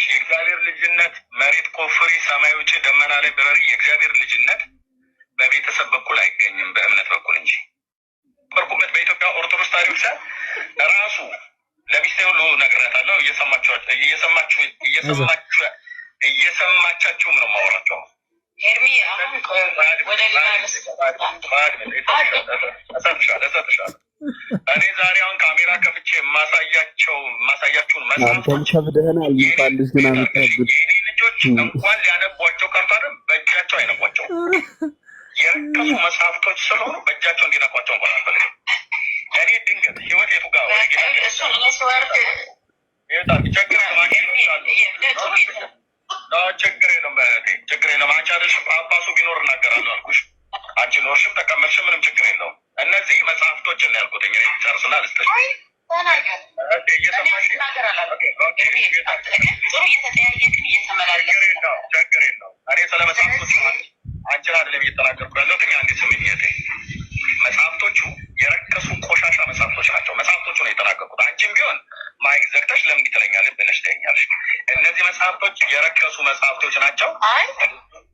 የእግዚአብሔር ልጅነት መሬት ቆፍሪ ሰማይ ውጭ ደመና ላይ በረሪ። የእግዚአብሔር ልጅነት በቤተሰብ በኩል አይገኝም፣ በእምነት በኩል እንጂ። በርኩበት በኢትዮጵያ ኦርቶዶክስ ታሪክ ራሱ ለሚስቴ ሁሉ ነግሬያታለሁ። እየሰማቻችሁም ነው የማወራቸው። ኤርሚ አሁን ወደ ሌላ እሰጥሻለሁ። እኔ ዛሬ አሁን ካሜራ ከፍቼ ማሳያችሁን መጽሐፎች የኔ ልጆች እንኳን ሊያነቧቸው ቀርቶ አይደል በእጃቸው አይነቧቸው። የረከሱ መጽሐፍቶች ስለሆኑ በእጃቸው እንዲነኳቸው እንኳን አልፈልግም። እኔ ድንገት ህይወት የቱ ጋር ችግር የለም። አንቺ አይደልሽም ጳጳሱ ቢኖር እናገራለሁ አልኩሽ። አንቺ ኖርሽም ተቀመጥሽም ምንም ችግር የለውም። እነዚህ መጽሐፍቶችን ያልኩትኝ ጨርስና ልስጥሽ። ችግር የለውም። እኔ ስለ መጽሐፍቶቹ አንቺን አይደለም እየተናገርኩ ያለሁት። አንዴ ስሚኝ እህቴ፣ መጽሐፍቶቹ የረከሱ ቆሻሻ መጽሐፍቶች ናቸው። መጽሐፍቶቹ ነው የተናገርኩት። አንቺም ቢሆን ማይክ ዘግተሽ ለምን ትለኛለሽ ብለሽ ትለኛለሽ። እነዚህ መጽሐፍቶች የረከሱ መጽሐፍቶች ናቸው።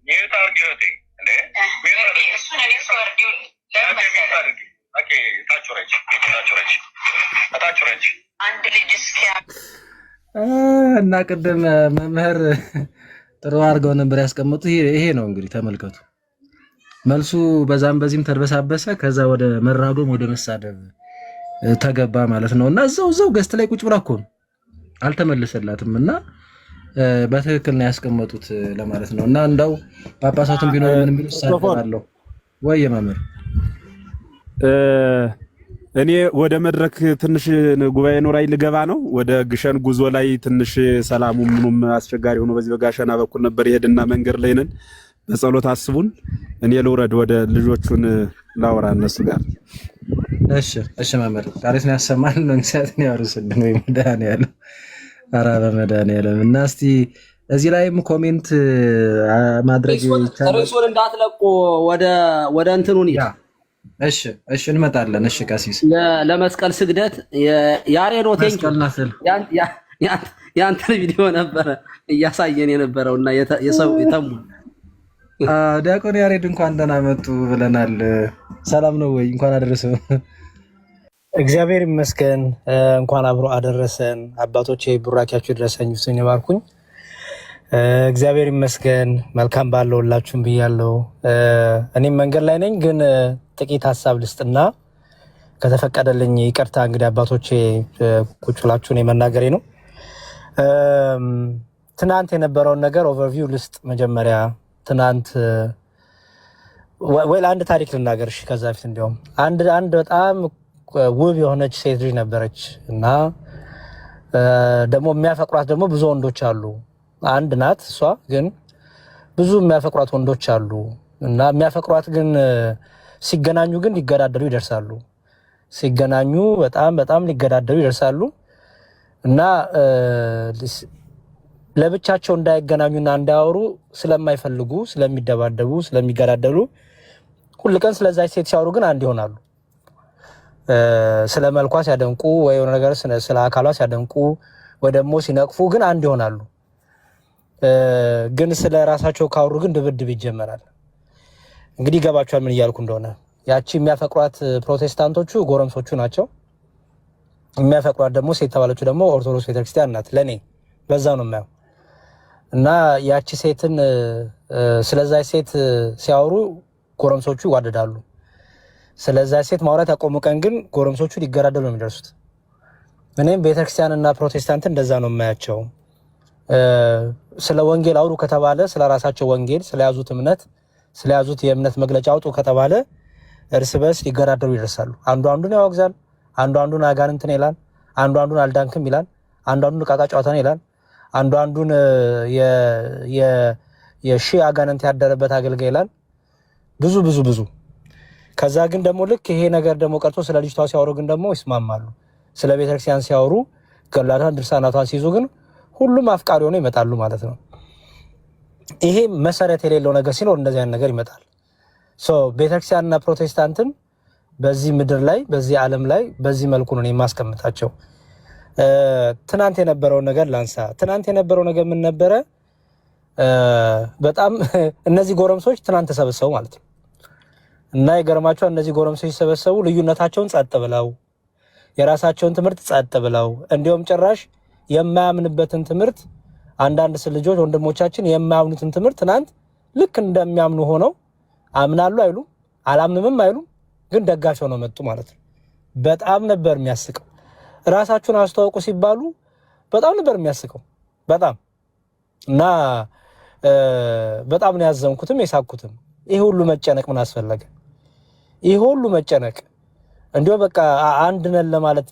ሚዩት አድርጊ እህቴ። እንዴ እሱን እኔ ሰወርዲው ታቹረጅ አንድ ልጅ እስኪያ እና ቅድም መምህር ጥሩ አድርገው ነበር ያስቀመጡ። ይሄ ነው እንግዲህ ተመልከቱ። መልሱ በዛም በዚህም ተርበሳበሰ። ከዛ ወደ መራጎም ወደ መሳደብ ተገባ ማለት ነው። እና እዛው ገስት ላይ ቁጭ ብላ እኮ ነው አልተመለሰላትም። እና በትክክል ነው ያስቀመጡት ለማለት ነው። እና እንዳው ጳጳሳቱን ቢኖር ምንም ቢሉ ሳይቀርአለሁ ወይ መምህር እኔ ወደ መድረክ ትንሽ ጉባኤ ኖራይ ልገባ ነው። ወደ ግሸን ጉዞ ላይ ትንሽ ሰላሙ ምኑም አስቸጋሪ ሆኖ በዚህ በጋሸና በኩል ነበር ይሄድና መንገድ ላይ ነን። በጸሎት አስቡን። እኔ ልውረድ ወደ ልጆቹን ላወራ እነሱ ጋር። እሺ መምህር ቃሪስ ነው ያሰማል ነው እንሰትን ያርሱልን ወይ መድኃኒዓለም ኧረ በመድኃኒዓለም። እና እስቲ እዚህ ላይም ኮሜንት ማድረግ ይቻላል። ርዕሱን እንዳትለቁ ወደ እንትኑን ይያ እሺ እንመጣለን። እሺ ቀሲስ ለመስቀል ስግደት ያሬዶ ያንተ ቪዲዮ ነበረ እያሳየን የነበረውና የሰው የተሙ ዲያቆን ያሬድ እንኳን ደህና መጡ ብለናል። ሰላም ነው ወይ? እንኳን አደረሰው። እግዚአብሔር ይመስገን። እንኳን አብሮ አደረሰን። አባቶቼ ቡራኪያችሁ ድረሰኝ እሱን ይባርኩኝ። እግዚአብሔር ይመስገን። መልካም ባለው ሁላችሁም ብያለሁ። እኔም መንገድ ላይ ነኝ፣ ግን ጥቂት ሀሳብ ልስጥና ከተፈቀደልኝ ይቅርታ። እንግዲህ አባቶቼ ቁጭ ብላችሁ እኔ መናገሬ ነው። ትናንት የነበረውን ነገር ኦቨርቪው ልስጥ መጀመሪያ። ትናንት ወይ አንድ ታሪክ ልናገርሽ ከዛ በፊት እንዲያውም አንድ በጣም ውብ የሆነች ሴት ልጅ ነበረች እና ደግሞ የሚያፈቅሯት ደግሞ ብዙ ወንዶች አሉ። አንድ ናት እሷ፣ ግን ብዙ የሚያፈቅሯት ወንዶች አሉ እና የሚያፈቅሯት ግን ሲገናኙ ግን ሊገዳደሉ ይደርሳሉ። ሲገናኙ በጣም ሊገዳደሉ ይደርሳሉ እና ለብቻቸው እንዳይገናኙና እንዳያወሩ ስለማይፈልጉ ስለሚደባደቡ ስለሚገዳደሉ ሁሉ ቀን ስለዛች ሴት ሲያወሩ ግን አንድ ይሆናሉ። ስለ መልኳ ሲያደንቁ ወይ የሆነ ነገር ስለ አካሏ ሲያደንቁ ወይ ደግሞ ሲነቅፉ ግን አንድ ይሆናሉ። ግን ስለ ራሳቸው ካወሩ ግን ድብድብ ይጀመራል። እንግዲህ ይገባቸዋል ምን እያልኩ እንደሆነ። ያቺ የሚያፈቅሯት ፕሮቴስታንቶቹ ጎረምሶቹ ናቸው። የሚያፈቅሯት ደግሞ ሴት ተባለችው ደግሞ ኦርቶዶክስ ቤተክርስቲያን ናት። ለኔ በዛ ነው የማየው። እና ያቺ ሴትን ስለዛ ሴት ሲያወሩ ጎረምሶቹ ይዋደዳሉ። ስለዛ ሴት ማውራት ያቆሙ ቀን ግን ጎረምሶቹ ሊገዳደሉ ነው የሚደርሱት። እኔም ቤተክርስቲያንና ፕሮቴስታንትን እንደዛ ነው የማያቸው። ስለ ወንጌል አውሩ ከተባለ ስለ ራሳቸው ወንጌል ስለያዙት እምነት ስለያዙት የእምነት መግለጫ አውጡ ከተባለ እርስ በርስ ሊገዳደሉ ይደርሳሉ። አንዱ አንዱን ያወግዛል፣ አንዱ አንዱን አጋንንትን ይላል፣ አንዱ አንዱን አልዳንክም ይላል፣ አንዱ አንዱን ዕቃ ዕቃ ጨዋታን ይላል፣ አንዱ አንዱን የሺህ አጋንንት ያደረበት አገልጋይ ይላል። ብዙ ከዛ ግን ደግሞ ልክ ይሄ ነገር ደግሞ ቀርቶ ስለ ልጅቷ ሲያወሩ ግን ደግሞ ይስማማሉ። ስለ ቤተክርስቲያን ሲያወሩ ገላታን ድርሳናቷን ሲይዙ ግን ሁሉም አፍቃሪ ሆነው ይመጣሉ ማለት ነው። ይሄ መሰረት የሌለው ነገር ሲኖር እንደዚህ አይነት ነገር ይመጣል። ቤተክርስቲያንና ፕሮቴስታንትን በዚህ ምድር ላይ በዚህ ዓለም ላይ በዚህ መልኩ ነው የማስቀምጣቸው። ትናንት የነበረውን ነገር ላንሳ። ትናንት የነበረው ነገር ምን ነበረ? በጣም እነዚህ ጎረምሶች ትናንት ተሰበሰቡ ማለት ነው። እና የገርማቸው እነዚህ ጎረምሶች ሲሰበሰቡ ልዩነታቸውን ጸጥ ብለው የራሳቸውን ትምህርት ጸጥ ብለው እንዲሁም ጭራሽ የማያምንበትን ትምህርት አንዳንድ ልጆች ወንድሞቻችን የማያምኑትን ትምህርት ትናንት ልክ እንደሚያምኑ ሆነው አምናሉ አይሉም፣ አላምንምም አይሉም፣ ግን ደጋፊ ሆነው መጡ ማለት ነው። በጣም ነበር የሚያስቀው። ራሳቸውን አስተዋውቁ ሲባሉ በጣም ነበር የሚያስቀው። በጣም እና በጣም ነው ያዘንኩትም የሳኩትም። ይሄ ሁሉ መጨነቅ ምን አስፈለገ? ይሄ ሁሉ መጨነቅ እንዲሁ በቃ አንድ ነን ለማለት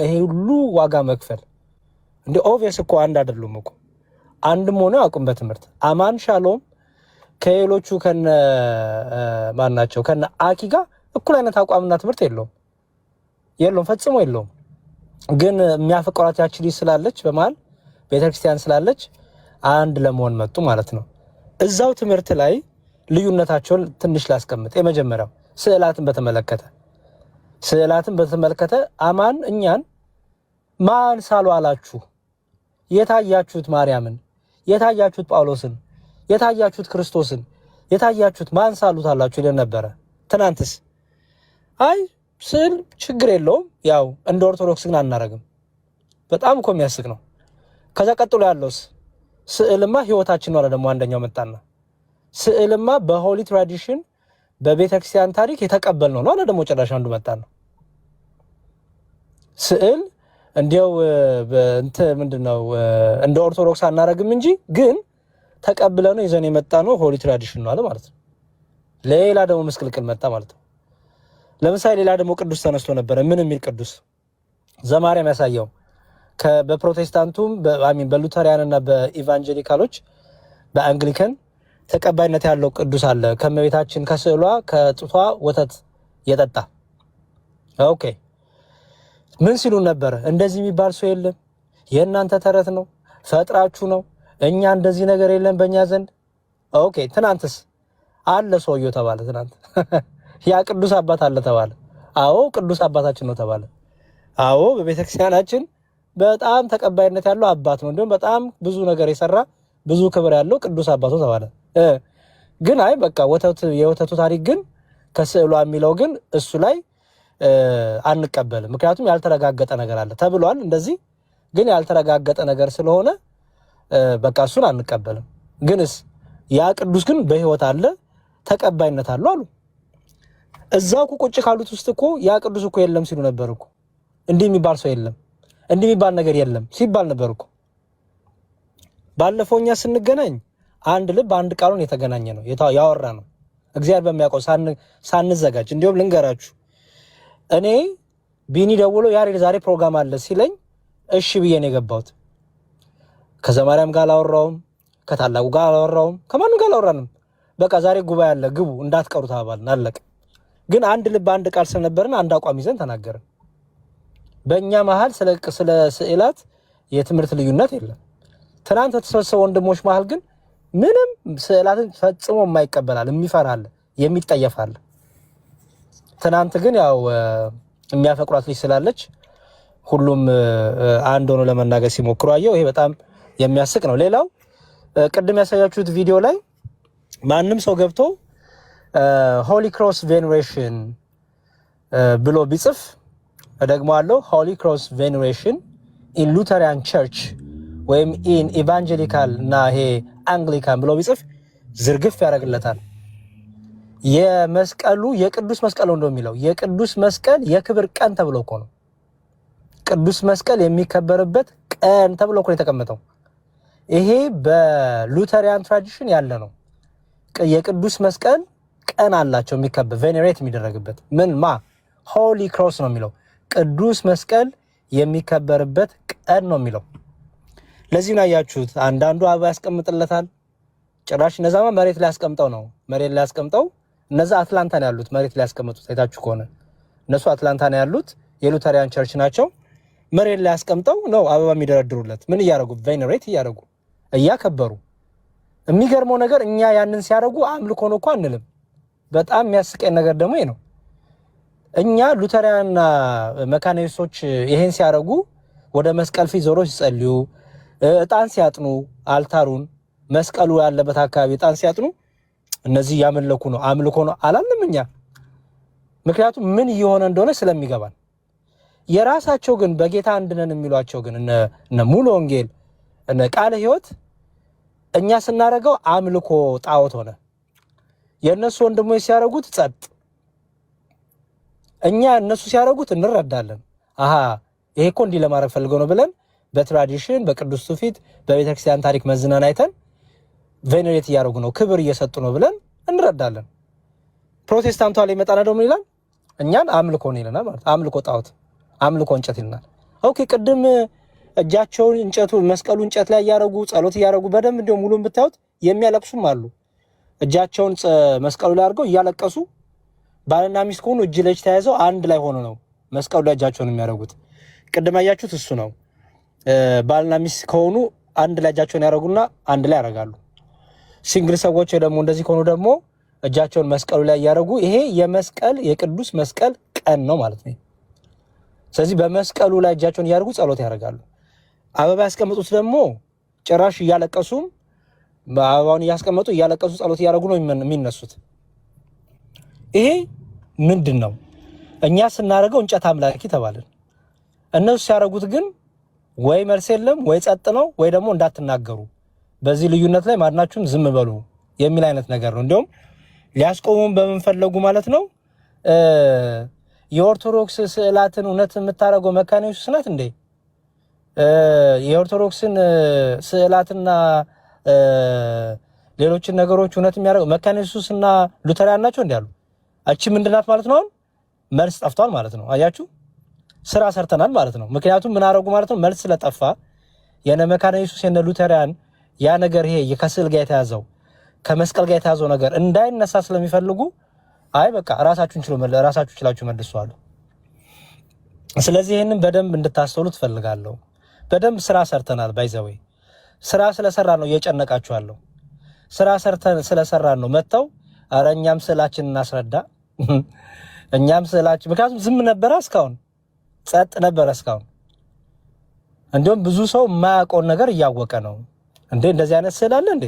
ይሄ ሁሉ ዋጋ መክፈል እንደ ኦብቪየስ እኮ አንድ አይደሉም እኮ። አንድም ሆነ አቁም በትምህርት አማን ሻሎም ከሌሎቹ ከነ ማናቸው ከነ አኪ ጋር እኩል አይነት አቋምና ትምህርት የለውም ፈጽሞ የለውም። ግን የሚያፈቅሯት ያቺ ልጅ ስላለች በመሃል ቤተክርስቲያን ስላለች አንድ ለመሆን መጡ ማለት ነው። እዛው ትምህርት ላይ ልዩነታቸውን ትንሽ ላስቀምጥ። የመጀመሪያው ስዕላትን በተመለከተ አማን እኛን ማን ሳሉ አላችሁ? የታያችሁት ማርያምን፣ የታያችሁት ጳውሎስን፣ የታያችሁት ክርስቶስን፣ የታያችሁት ማን ሳሉት አላችሁ ይለን ነበረ። ትናንትስ አይ ስዕል ችግር የለውም ያው እንደ ኦርቶዶክስ ግን አናረግም። በጣም እኮ የሚያስቅ ነው። ከዛ ቀጥሎ ያለውስ ስዕልማ ህይወታችን ነው አለ። ደግሞ አንደኛው መጣና ስዕልማ በሆሊ ትራዲሽን በቤተክርስቲያን ታሪክ የተቀበልነው ነው አለ። ደግሞ ጭራሽ አንዱ መጣና ስዕል እንዲያው ምንድነው እንደ ኦርቶዶክስ አናረግም እንጂ ግን ተቀብለነው ይዘን የመጣ ነው ሆሊ ትራዲሽን ነው አለ ማለት ነው። ሌላ ደግሞ መስቀልቅል መጣ ማለት ነው። ለምሳሌ ሌላ ደግሞ ቅዱስ ተነስቶ ነበረ። ምን የሚል ቅዱስ ዘማርያም ያሳየው በፕሮቴስታንቱም በሉተሪያንና በኢቫንጀሊካሎች በአንግሊካን ተቀባይነት ያለው ቅዱስ አለ። ከመቤታችን ከስዕሏ ከጡቷ ወተት የጠጣ ኦኬ። ምን ሲሉ ነበር? እንደዚህ የሚባል ሰው የለም፣ የእናንተ ተረት ነው፣ ፈጥራችሁ ነው፣ እኛ እንደዚህ ነገር የለም በእኛ ዘንድ። ኦኬ ትናንትስ አለ ሰውየው ተባለ። ትናንት ያ ቅዱስ አባት አለ ተባለ። አዎ ቅዱስ አባታችን ነው ተባለ። አዎ በቤተክርስቲያናችን በጣም ተቀባይነት ያለው አባት ነው፣ እንዲሁም በጣም ብዙ ነገር የሰራ ብዙ ክብር ያለው ቅዱስ አባቱ ተባለ። ግን አይ በቃ የወተቱ ታሪክ ግን ከስዕሏ የሚለው ግን እሱ ላይ አንቀበልም። ምክንያቱም ያልተረጋገጠ ነገር አለ ተብሏል እንደዚህ፣ ግን ያልተረጋገጠ ነገር ስለሆነ በቃ እሱን አንቀበልም። ግንስ ያ ቅዱስ ግን በህይወት አለ ተቀባይነት አለው አሉ። እዛው ቁጭ ካሉት ውስጥ እኮ ያ ቅዱስ እኮ የለም ሲሉ ነበር እኮ። እንዲህ የሚባል ሰው የለም እንዲህ የሚባል ነገር የለም ሲባል ነበር እኮ። ባለፈው እኛ ስንገናኝ አንድ ልብ አንድ ቃሉን የተገናኘ ነው ያወራ ነው እግዚአብሔር በሚያውቀው ሳንዘጋጅ። እንዲሁም ልንገራችሁ እኔ ቢኒ ደውሎ ያሬድ ዛሬ ፕሮግራም አለ ሲለኝ እሺ ብዬ ነው የገባሁት። ከዘማርያም ጋር አላወራውም፣ ከታላቁ ጋር አላወራውም፣ ከማንም ጋር አላወራንም። በቃ ዛሬ ጉባኤ አለ ግቡ እንዳትቀሩ ተባባልን አለቀ። ግን አንድ ልብ አንድ ቃል ስለነበርን አንድ አቋም ይዘን ተናገርን። በእኛ መሀል ስለ ስዕላት የትምህርት ልዩነት የለም። ትናንት የተሰበሰቡ ወንድሞች መሀል ግን ምንም ስዕላትን ፈጽሞ የማይቀበላል፣ የሚፈራል፣ የሚጠየፋል። ትናንት ግን ያው የሚያፈቅሯት ልጅ ስላለች ሁሉም አንድ ሆኖ ለመናገር ሲሞክሩ አየው። ይሄ በጣም የሚያስቅ ነው። ሌላው ቅድም ያሳያችሁት ቪዲዮ ላይ ማንም ሰው ገብቶ ሆሊ ክሮስ ቬኔሬሽን ብሎ ቢጽፍ ደግሞ አለው ሆሊ ክሮስ ቬኔሬሽን ኢን ሉተሪያን ቸርች ወይም ኢን ኢቫንጀሊካል እና ይሄ አንግሊካን ብሎ ቢጽፍ ዝርግፍ ያደርግለታል። የመስቀሉ የቅዱስ መስቀል ነው እንደሚለው የቅዱስ መስቀል የክብር ቀን ተብሎ እኮ ነው። ቅዱስ መስቀል የሚከበርበት ቀን ተብሎ እኮ ነው የተቀመጠው። ይሄ በሉተሪያን ትራዲሽን ያለ ነው። የቅዱስ መስቀል ቀን አላቸው የሚከበር ቬኔሬት የሚደረግበት ሆሊ ክሮስ ነው የሚለው ቅዱስ መስቀል የሚከበርበት ቀን ነው የሚለው። ለዚህ ነው ያያችሁት አንዳንዱ አበባ ያስቀምጥለታል። ጭራሽ እነዛማ መሬት ላይ ያስቀምጠው ነው መሬት ላይ ያስቀምጠው። እነዛ አትላንታ ነው ያሉት መሬት ላይ ያስቀምጡት። አይታችሁ ከሆነ እነሱ አትላንታ ነው ያሉት የሉተሪያን ቸርች ናቸው። መሬት ላይ ያስቀምጠው ነው አበባ የሚደረድሩለት። ምን እያደረጉ ቬኔሬት እያደረጉ እያከበሩ። የሚገርመው ነገር እኛ ያንን ሲያደርጉ አምልኮ ነው እኮ አንልም። በጣም የሚያስቀኝ ነገር ደግሞ ይሄ ነው። እኛ ሉተሪያንና መካኒስቶች ይሄን ሲያደርጉ ወደ መስቀል ፊት ዞሮ ሲጸልዩ፣ እጣን ሲያጥኑ፣ አልታሩን መስቀሉ ያለበት አካባቢ እጣን ሲያጥኑ እነዚህ ያመለኩ ነው አምልኮ ነው አላልንም እኛ። ምክንያቱም ምን እየሆነ እንደሆነ ስለሚገባን። የራሳቸው ግን በጌታ አንድነን የሚሏቸው ግን እነ ሙሉ ወንጌል እነ ቃለ ሕይወት እኛ ስናደርገው አምልኮ ጣዖት ሆነ። የእነሱ ወንድሞች ሲያደርጉት ጸጥ፣ እኛ እነሱ ሲያደርጉት እንረዳለን። ይሄ እኮ እንዲህ ለማድረግ ፈልገው ነው ብለን በትራዲሽን በቅዱስ ትውፊት በቤተክርስቲያን ታሪክ መዝናን አይተን ቬኔሬት እያደረጉ ነው ክብር እየሰጡ ነው ብለን እንረዳለን። ፕሮቴስታንቷ ላይ መጣና ደግሞ ይላል እኛን አምልኮ ነው ይለናል ማለት አምልኮ ጣዖት አምልኮ እንጨት ይለናል። ኦኬ ቅድም እጃቸውን እንጨቱ መስቀሉ እንጨት ላይ ያደረጉ ጸሎት ያደረጉ በደንብ እንደው ሙሉን ብታዩት የሚያለቅሱም አሉ። እጃቸውን መስቀሉ ላይ አድርገው እያለቀሱ ባልና ሚስት ከሆኑ እጅ ለእጅ ተያይዘው አንድ ላይ ሆኖ ነው መስቀሉ ላይ እጃቸውን የሚያደርጉት። ቅድም አያችሁት እሱ ነው። ባልና ሚስት ከሆኑ አንድ ላይ እጃቸውን ያደርጉና አንድ ላይ ያደርጋሉ። ሲንግል ሰዎች ደግሞ እንደዚህ ከሆኑ ደግሞ እጃቸውን መስቀሉ ላይ ያደርጉ። ይሄ የመስቀል የቅዱስ መስቀል ቀን ነው ማለት ነው። ስለዚህ በመስቀሉ ላይ እጃቸውን ያደርጉ ጸሎት ያደርጋሉ። አበባ ያስቀመጡት ደግሞ ጭራሽ እያለቀሱም አበባውን እያስቀመጡ እያለቀሱ ጸሎት ያደርጉ ነው የሚነሱት። ይሄ ምንድን ነው? እኛ ስናደርገው እንጨት አምላኪ ተባልን። እነሱ ሲያደርጉት ግን ወይ መልስ የለም ወይ ጸጥ ነው ወይ ደግሞ እንዳትናገሩ፣ በዚህ ልዩነት ላይ ማድናችሁም ዝም በሉ የሚል አይነት ነገር ነው። እንዲሁም ሊያስቆሙን በመንፈለጉ ማለት ነው። የኦርቶዶክስ ስዕላትን እውነት የምታደርገው መካነ ኢየሱስ ናት እንዴ? የኦርቶዶክስን ስዕላትና ሌሎችን ነገሮች እውነት የሚያደርገው መካነ ኢየሱስና ሉተሪያን ናቸው እንዴ? ያሉ እቺ ምንድናት ማለት ነው? አሁን መልስ ጠፍቷል ማለት ነው። አያችሁ፣ ስራ ሰርተናል ማለት ነው። ምክንያቱም ምን አደረጉ ማለት ነው? መልስ ስለጠፋ የነ መካነ ኢየሱስ የነ ሉተሪያን ያ ነገር ይሄ ከስዕል ጋር የተያዘው ከመስቀል ጋር የተያዘው ነገር እንዳይነሳ ስለሚፈልጉ አይ በቃ ራሳችሁን ችላችሁ መልሱዋሉ። ስለዚህ ይሄንን በደንብ እንድታስተውሉ ትፈልጋለሁ። በደንብ ስራ ሰርተናል። ባይዘዌ ስራ ስለሰራ ነው እየጨነቃችኋለሁ። ስራ ስለሰራን ነው መተው ኧረ እኛም ስዕላችን እናስረዳ እኛም ስዕላችን። ምክንያቱም ዝም ነበረ እስካሁን፣ ጸጥ ነበረ እስካሁን። እንዲሁም ብዙ ሰው የማያውቀውን ነገር እያወቀ ነው። እንዴ እንደዚህ አይነት ስዕል አለ እንዴ?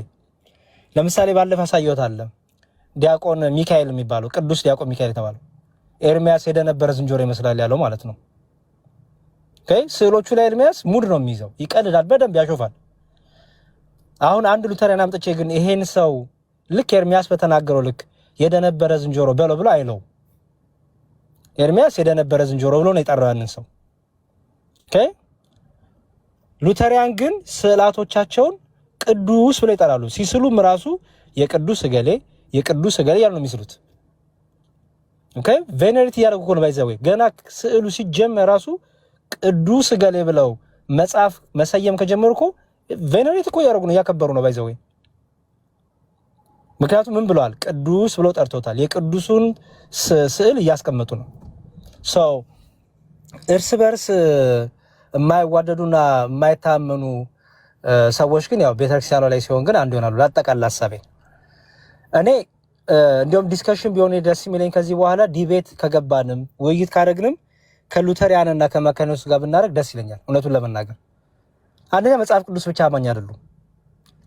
ለምሳሌ ባለፈ አሳየሁት አለ ዲያቆን ሚካኤል የሚባለው ቅዱስ ዲያቆን ሚካኤል የተባለው ኤርሚያስ የደነበረ ዝንጀሮ ይመስላል ያለው ማለት ነው። ኦኬ ስዕሎቹ ላይ ኤርሚያስ ሙድ ነው የሚይዘው፣ ይቀልዳል፣ በደንብ ያሾፋል። አሁን አንድ ሉተሪያን አምጥቼ ግን ይሄን ሰው ልክ ኤርሚያስ በተናገረው ልክ የደነበረ ዝንጀሮ በለው ብሎ አይለው። ኤርሚያስ የደነበረ ዝንጀሮ ብሎ ነው የጠራው ያንን ሰው። ኦኬ ሉተሪያን ግን ስዕላቶቻቸውን ቅዱስ ብለው ይጠራሉ። ሲስሉም ራሱ የቅዱስ እገሌ የቅዱስ እገሌ ያሉ ነው የሚስሉት። ኦኬ ቬነሪቲ ያደረጉ ነው ባይዘው ገና ስዕሉ ሲጀመር ራሱ ቅዱስ እገሌ ብለው መጽሐፍ መሰየም ከጀመሩኮ ቬነሪቲ እኮ ያደረጉ ነው ያከበሩ ነው ባይዘው። ምክንያቱም ምን ብለዋል? ቅዱስ ብለው ጠርቶታል። የቅዱሱን ስዕል እያስቀመጡ ነው። ሶ እርስ በርስ የማይዋደዱና የማይታመኑ ሰዎች ግን ያው ቤተክርስቲያኗ ላይ ሲሆን ግን አንድ ይሆናሉ። ላጠቃልል ሐሳቤ እኔ እንዲያውም ዲስከሽን ቢሆን ደስ የሚለኝ ከዚህ በኋላ ዲቤት ከገባንም ውይይት ካደረግንም ከሉተሪያንና ከመካኒዎስ ጋር ብናደርግ ደስ ይለኛል። እውነቱን ለመናገር አንደኛ መጽሐፍ ቅዱስ ብቻ አማኝ አይደሉም።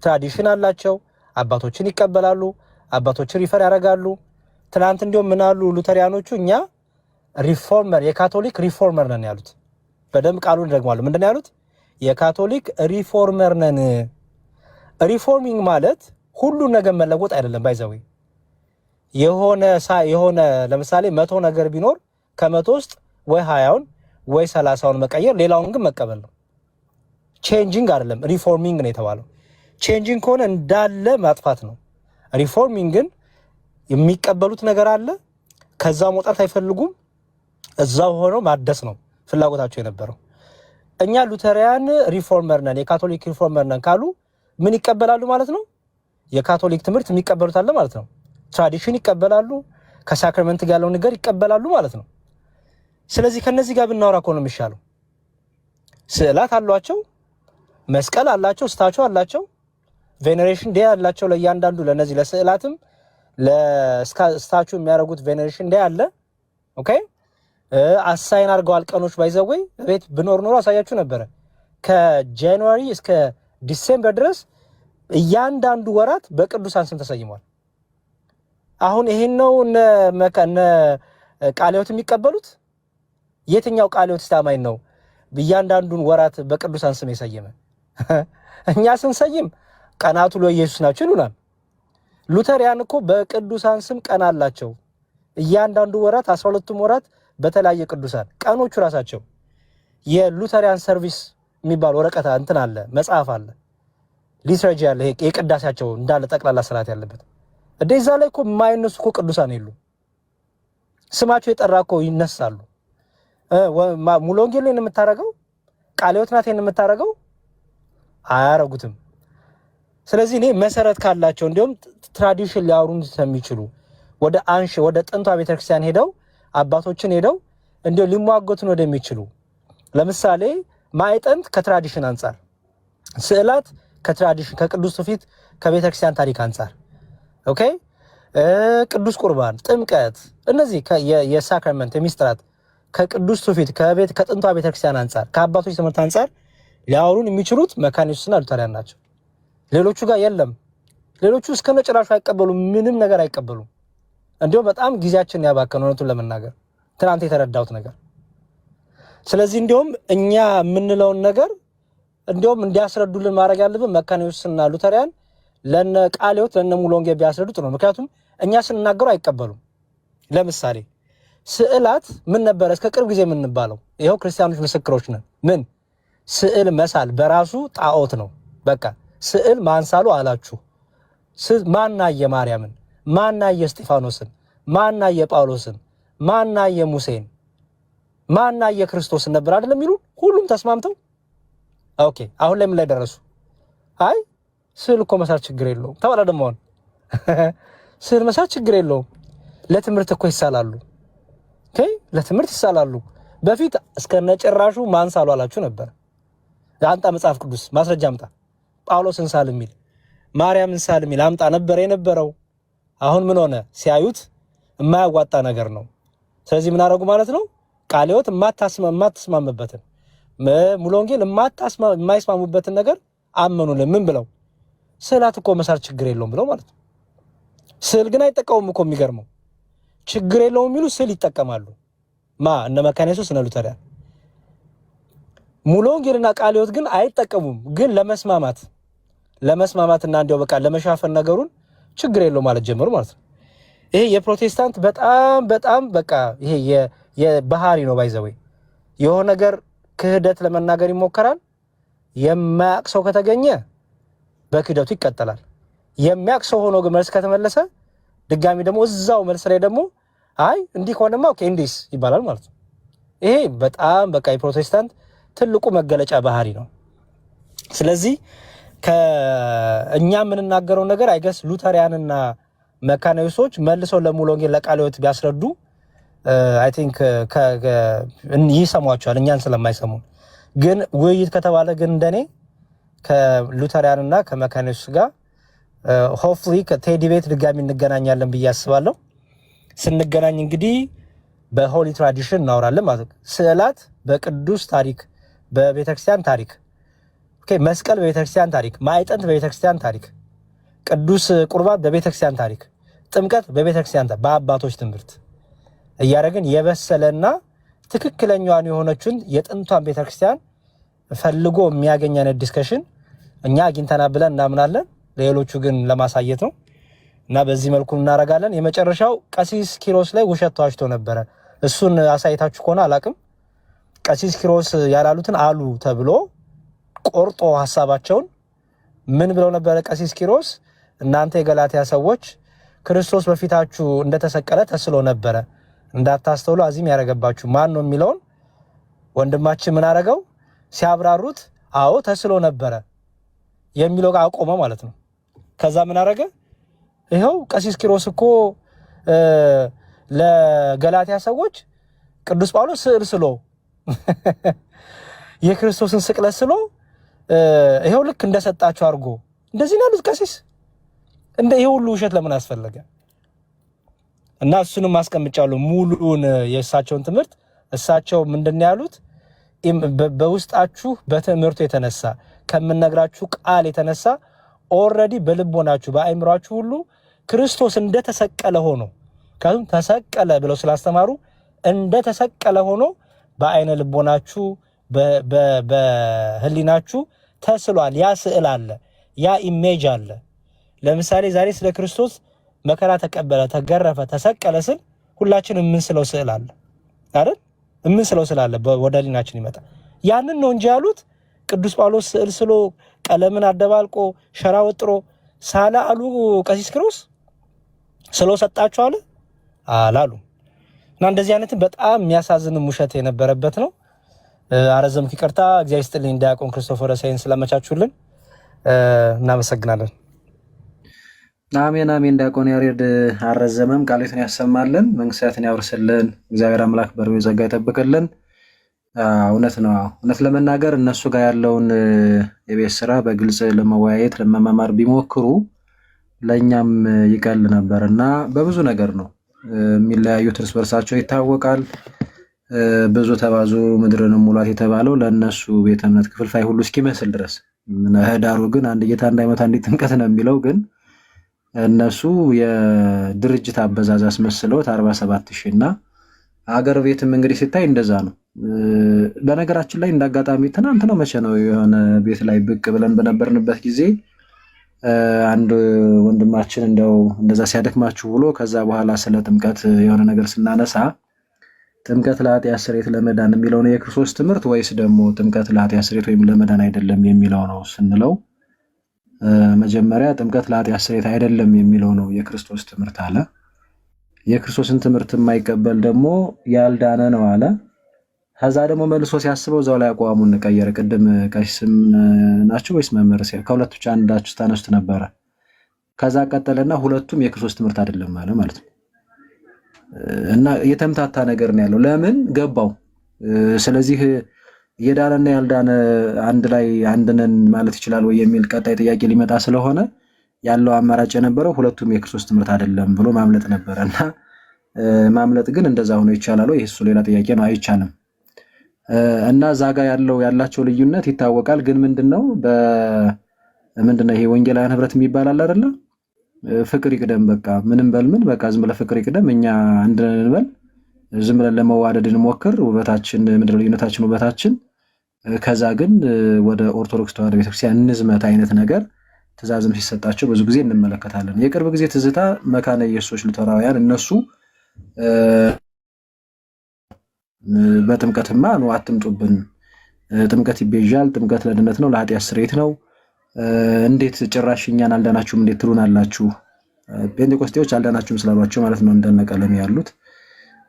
ትራዲሽን አላቸው። አባቶችን ይቀበላሉ። አባቶችን ሪፈር ያደርጋሉ። ትናንት እንዲያውም ምን አሉ ሉተሪያኖቹ? እኛ ሪፎርመር የካቶሊክ ሪፎርመር ነን ያሉት። በደንብ ቃሉን ደግሟል። ምንድን ነው ያሉት? የካቶሊክ ሪፎርመር ነን። ሪፎርሚንግ ማለት ሁሉን ነገር መለወጥ አይደለም። ባይዘው የሆነ ለምሳሌ 100 ነገር ቢኖር ከ100 ውስጥ ወይ 20ውን ወይ 30ውን መቀየር፣ ሌላውን ግን መቀበል ነው። ቼንጂንግ አይደለም፣ ሪፎርሚንግ ነው የተባለው። ቼንጂንግ ከሆነ እንዳለ ማጥፋት ነው። ሪፎርሚንግ ግን የሚቀበሉት ነገር አለ፣ ከዛ መውጣት አይፈልጉም፣ እዛው ሆነው ማደስ ነው ፍላጎታቸው የነበረው። እኛ ሉተሪያን ሪፎርመር ነን የካቶሊክ ሪፎርመር ነን ካሉ ምን ይቀበላሉ ማለት ነው? የካቶሊክ ትምህርት የሚቀበሉት አለ ማለት ነው። ትራዲሽን ይቀበላሉ፣ ከሳክራመንት ጋር ያለው ነገር ይቀበላሉ ማለት ነው። ስለዚህ ከነዚህ ጋር ብናወራ እኮ ነው የሚሻለው። ስዕላት አሏቸው፣ መስቀል አላቸው፣ ስታቹ አላቸው፣ ቬኔሬሽን ዴይ አላቸው ለእያንዳንዱ ለነዚህ ለስዕላትም ለስታቹ የሚያደርጉት ቬኔሬሽን ዴይ አለ። ኦኬ አሳይን አድርገዋል ቀኖች። ባይዘወይ ቤት ብኖር ኖሮ አሳያችሁ ነበረ። ከጃንዋሪ እስከ ዲሴምበር ድረስ እያንዳንዱ ወራት በቅዱሳን ስም ተሰይሟል። አሁን ይሄን ነው እነ ቃልዮት የሚቀበሉት። የትኛው ቃልዮት ስታማኝ ነው እያንዳንዱን ወራት በቅዱሳን ስም የሰየመ? እኛ ስንሰይም ቀናቱ ለኢየሱስ ናቸው ይሉናል። ሉተሪያን እኮ በቅዱሳን ስም ቀን አላቸው። እያንዳንዱ ወራት 12ቱም ወራት በተለያየ ቅዱሳን ቀኖቹ ራሳቸው። የሉተሪያን ሰርቪስ የሚባል ወረቀት እንትን አለ፣ መጽሐፍ አለ፣ ሊትረጂ አለ፣ የቅዳሴያቸው እንዳለ ጠቅላላ ስርዓት ያለበት። እንደዛ ላይ እኮ የማይነሱ እኮ ቅዱሳን የሉ። ስማቸው የጠራ እኮ ይነሳሉ። ሙሉ ወንጌል ላይ የምታረገው ቃልዮት ናት የምታረገው አያረጉትም። ስለዚህ እኔ መሰረት ካላቸው እንዲሁም ትራዲሽን ሊያወሩን የሚችሉ ወደ ጥንቷ ቤተክርስቲያን ሄደው አባቶችን ሄደው እንዲሁ ሊሟገቱን ወደሚችሉ ለምሳሌ ማዕጠንት ከትራዲሽን አንፃር፣ ስዕላት ከትራዲሽን ከቅዱስ ትውፊት ከቤተክርስቲያን ታሪክ አንፃር፣ ኦኬ ቅዱስ ቁርባን፣ ጥምቀት፣ እነዚህ የሳክራመንት የሚስጥራት ከቅዱስ ትውፊት ከጥንቷ ቤተክርስቲያን አንፃር ከአባቶች ትምህርት አንፃር ሊያወሩን የሚችሉት መካኒዎስና ሉተሪያን ናቸው። ሌሎቹ ጋር የለም። ሌሎቹ እስከነጭራሹ አይቀበሉም፣ ምንም ነገር አይቀበሉም። እንዲሁም በጣም ጊዜያችንን ያባከነ እውነቱን ለመናገር ትናንት የተረዳሁት ነገር። ስለዚህ እንዲሁም እኛ የምንለውን ነገር እንዲሁም እንዲያስረዱልን ማድረግ ያለብን መካኒዎስና ሉተሪያን ለነ ቃልዮት ለነ ሙሉ ወንጌል ቢያስረዱት ነው። ምክንያቱም እኛ ስንናገረው አይቀበሉም። ለምሳሌ ስዕላት ምን ነበር እስከ ቅርብ ጊዜ የምንባለው? ይኸው ክርስቲያኖች ምስክሮች ነን። ምን ስዕል መሳል በራሱ ጣዖት ነው። በቃ ስዕል ማንሳሉ አላችሁ። ማናየ ማርያምን፣ ማናየ እስጢፋኖስን፣ ማናየ ጳውሎስን፣ ማናየ ሙሴን፣ ማናየ ክርስቶስን ነበር አይደል የሚሉ ሁሉም ተስማምተው። ኦኬ አሁን ላይ ምን ላይ ደረሱ? አይ ስዕል እኮ መሳል ችግር የለውም ተባለ። ደግሞ አሁን ስዕል መሳል ችግር የለውም ለትምህርት እኮ ይሳላሉ። ኦኬ ለትምህርት ይሳላሉ። በፊት እስከነጭራሹ ማንሳሉ አላችሁ ነበር። አንጣ መጽሐፍ ቅዱስ ማስረጃ አምጣ፣ ጳውሎስን ሳል የሚል ማርያምን ሳል የሚል አምጣ ነበር የነበረው። አሁን ምን ሆነ? ሲያዩት የማያዋጣ ነገር ነው። ስለዚህ ምን አደረጉ ማለት ነው? ቃልዮት የማትስማምበትን ሙሉ ወንጌል የማይስማሙበትን ነገር አመኑልን። ምን ብለው? ስዕላት እኮ መሳል ችግር የለውም ብለው ማለት ነው። ስዕል ግን አይጠቀሙም እኮ የሚገርመው ችግር የለውም የሚሉ ስዕል ይጠቀማሉ። እነ መካነ ኢየሱስ እነ ሉተሪያን ሙሉ ወንጌልና ቃለ ሕይወት ግን አይጠቀሙም። ግን ለመስማማትና እንዲያው በቃ ለመሻፈን ነገሩን ችግር የለው ማለት ጀመሩ ማለት ነው። ይሄ የፕሮቴስታንት በጣም በቃ ይሄ የባህሪ ነው። ባይዘው የሆነ ነገር ክህደት ለመናገር ይሞከራል። የማያቅ ሰው ከተገኘ በክህደቱ ይቀጥላል። የሚያቅ ሰው ሆኖ ግን መልስ ከተመለሰ ድጋሚ ደግሞ እዛው መልስ ላይ ደግሞ አይ እንዲህ ከሆነማ ኦኬ እንዲስ ይባላል ማለት ነው። ይሄ በጣም በቃ የፕሮቴስታንት ትልቁ መገለጫ ባህሪ ነው። ስለዚህ ከእኛ የምንናገረው ነገር አይገስ ሉተሪያንና መካነ ኢየሱሶች መልሰው ለሙሉ ወንጌል ለቃለ ሕይወት ቢያስረዱ አይ ቲንክ ይሰሟቸዋል እኛን ስለማይሰሙ። ግን ውይይት ከተባለ ግን እንደኔ ከሉተሪያንና ከመካነ ኢየሱስ ጋር ሆፕፉሊ ከቴዲ ቤት ድጋሚ እንገናኛለን ብዬ አስባለሁ። ስንገናኝ እንግዲህ በሆሊ ትራዲሽን እናወራለን ማለት ነው። ስዕላት በቅዱስ ታሪክ በቤተክርስቲያን ታሪክ መስቀል በቤተክርስቲያን ታሪክ፣ ማዕጠንት በቤተክርስቲያን ታሪክ፣ ቅዱስ ቁርባን በቤተክርስቲያን ታሪክ፣ ጥምቀት በቤተክርስቲያን በአባቶች ትምህርት እያደረግን የበሰለና ትክክለኛዋን የሆነችን የጥንቷን ቤተክርስቲያን ፈልጎ የሚያገኘን ዲስከሽን እኛ አግኝተና ብለን እናምናለን። ለሌሎቹ ግን ለማሳየት ነው እና በዚህ መልኩ እናረጋለን። የመጨረሻው ቀሲስ ኪሮስ ላይ ውሸት ተዋሽቶ ነበረ። እሱን አሳይታችሁ ከሆነ አላቅም። ቀሲስ ኪሮስ ያላሉትን አሉ ተብሎ ቆርጦ ሐሳባቸውን ምን ብለው ነበረ? ቀሲስ ኪሮስ እናንተ የገላትያ ሰዎች ክርስቶስ በፊታችሁ እንደተሰቀለ ተስሎ ነበረ እንዳታስተውሉ አዚም ያረጋባችሁ ማን ነው የሚለውን ወንድማችን ምን አረጋው? ሲያብራሩት አዎ ተስሎ ነበረ የሚለው ጋር አቆመ ማለት ነው። ከዛ ምን አረገ? ይሄው ቀሲስ ኪሮስ እኮ ለገላትያ ሰዎች ቅዱስ ጳውሎስ ስዕል ስሎ የክርስቶስን ስቅለት ስሎ ይሄው ልክ እንደሰጣቸው አድርጎ እንደዚህ ነው ያሉት ቀሲስ። እንደ ይሄ ሁሉ ውሸት ለምን አስፈለገ? እና እሱንም ማስቀምጫለሁ ሙሉውን የእሳቸውን ትምህርት። እሳቸው ምንድን ያሉት? በውስጣችሁ በትምህርቱ የተነሳ ከምነግራችሁ ቃል የተነሳ ኦልሬዲ በልቦናችሁ በአእምሯችሁ ሁሉ ክርስቶስ እንደተሰቀለ ሆኖ ካሁን ተሰቀለ ብለው ስላስተማሩ እንደተሰቀለ ሆኖ በአይነ ልቦናችሁ በህሊናችሁ ተስሏል። ያ ስዕል አለ፣ ያ ኢሜጅ አለ። ለምሳሌ ዛሬ ስለ ክርስቶስ መከራ ተቀበለ፣ ተገረፈ፣ ተሰቀለ ስል ሁላችን የምንስለው ስዕል አለ አይደል? የምንስለው ስዕል አለ ወደ ህሊናችን ይመጣ። ያንን ነው እንጂ ያሉት ቅዱስ ጳውሎስ ስዕል ስሎ ቀለምን አደባልቆ ሸራ ወጥሮ ሳላ አሉ ቀሲስ ኪሮስ ስሎ ሰጣቸው አለ አላሉ። እና እንደዚህ አይነት በጣም የሚያሳዝን ውሸት የነበረበት ነው። አረዘምኩ፣ ይቅርታ። እግዚአብሔር ይስጥልኝ። ዲያቆን ክርስቶፈር ሳይንስ ስለመቻቹልን እናመሰግናለን። አሜን አሜን። ዲያቆን ያሬድ አረዘመም ቃሉን ያሰማልን፣ መንግስታትን ያወርስልን። እግዚአብሔር አምላክ በርቤ ዘጋ ይጠብቅልን። እውነት ነው። እውነት ለመናገር እነሱ ጋር ያለውን የቤት ስራ በግልጽ ለመወያየት ለመማማር ቢሞክሩ ለኛም ይቀል ነበርና በብዙ ነገር ነው የሚለያዩት። እርስ በርሳቸው ይታወቃል። ብዙ ተባዙ ምድርንም ሙላት የተባለው ለነሱ ቤተ እምነት ክፍልፋይ ሁሉ እስኪመስል ድረስ ህዳሩ ግን አንድ ጌታ እንዳይመታ አንዲት ጥምቀት ነው የሚለው። ግን እነሱ የድርጅት አበዛዝ አስመስለውት 47000 እና አገር ቤትም እንግዲህ ሲታይ እንደዛ ነው። በነገራችን ላይ እንዳጋጣሚ ትናንት ነው መቼ ነው የሆነ ቤት ላይ ብቅ ብለን በነበርንበት ጊዜ አንድ ወንድማችን እንደዛ ሲያደክማችሁ ብሎ ከዛ በኋላ ስለ ጥምቀት የሆነ ነገር ስናነሳ ጥምቀት ለኃጢአት ስርየት ለመዳን የሚለው ነው የክርስቶስ ትምህርት ወይስ ደግሞ ጥምቀት ለኃጢአት ስርየት ወይም ለመዳን አይደለም የሚለው ነው ስንለው፣ መጀመሪያ ጥምቀት ለኃጢአት ስርየት አይደለም የሚለው ነው የክርስቶስ ትምህርት አለ። የክርስቶስን ትምህርት የማይቀበል ደግሞ ያልዳነ ነው አለ። ከዛ ደግሞ መልሶ ሲያስበው እዛው ላይ አቋሙን ቀየረ። ቅድም ቀሲስም ናቸው ወይስ መምህር ከሁለቱ ብቻ አንዳችሁ ታነሱት ነበረ። ከዛ ቀጠለና ሁለቱም የክርስቶስ ትምህርት አይደለም ማለት ነው። እና የተምታታ ነገር ነው ያለው። ለምን ገባው? ስለዚህ የዳነና ያልዳነ አንድ ላይ አንድነን ማለት ይችላል ወይ የሚል ቀጣይ ጥያቄ ሊመጣ ስለሆነ ያለው አማራጭ የነበረው ሁለቱም የክርስቶስ ትምህርት አይደለም ብሎ ማምለጥ ነበረና ማምለጥ ግን እንደዛ ሆኖ ይቻላል ወይ? እሱ ሌላ ጥያቄ ነው። አይቻልም። እና ዛጋ ያላቸው ልዩነት ይታወቃል። ግን ምንድነው ይሄ ወንጌላውያን ህብረት የሚባል አለ አይደለ? ፍቅር ይቅደም በቃ ምንም በልምን በቃ ዝም ብለህ ፍቅር ይቅደም እኛ አንድ ነን እንበል ዝም ብለን ለመዋደድ እንሞክር ውበታችን ምንድነው ልዩነታችን ውበታችን ከዛ ግን ወደ ኦርቶዶክስ ተዋሕዶ ቤተክርስቲያን እንዝመት አይነት ነገር ትእዛዝም ሲሰጣቸው ብዙ ጊዜ እንመለከታለን። የቅርብ ጊዜ ትዝታ መካነ ኢየሱሶች ሉተራውያን እነሱ በጥምቀትማ ነው አትምጡብን፣ ጥምቀት ይቤዣል፣ ጥምቀት ለድነት ነው ለኃጢአት ስርየት ነው፣ እንዴት ጭራሽ እኛን አልዳናችሁም እንዴት ትሉናላችሁ? ጴንጤቆስጤዎች አልዳናችሁም ስላሏቸው ማለት ነው እንደነ ቀለም ያሉት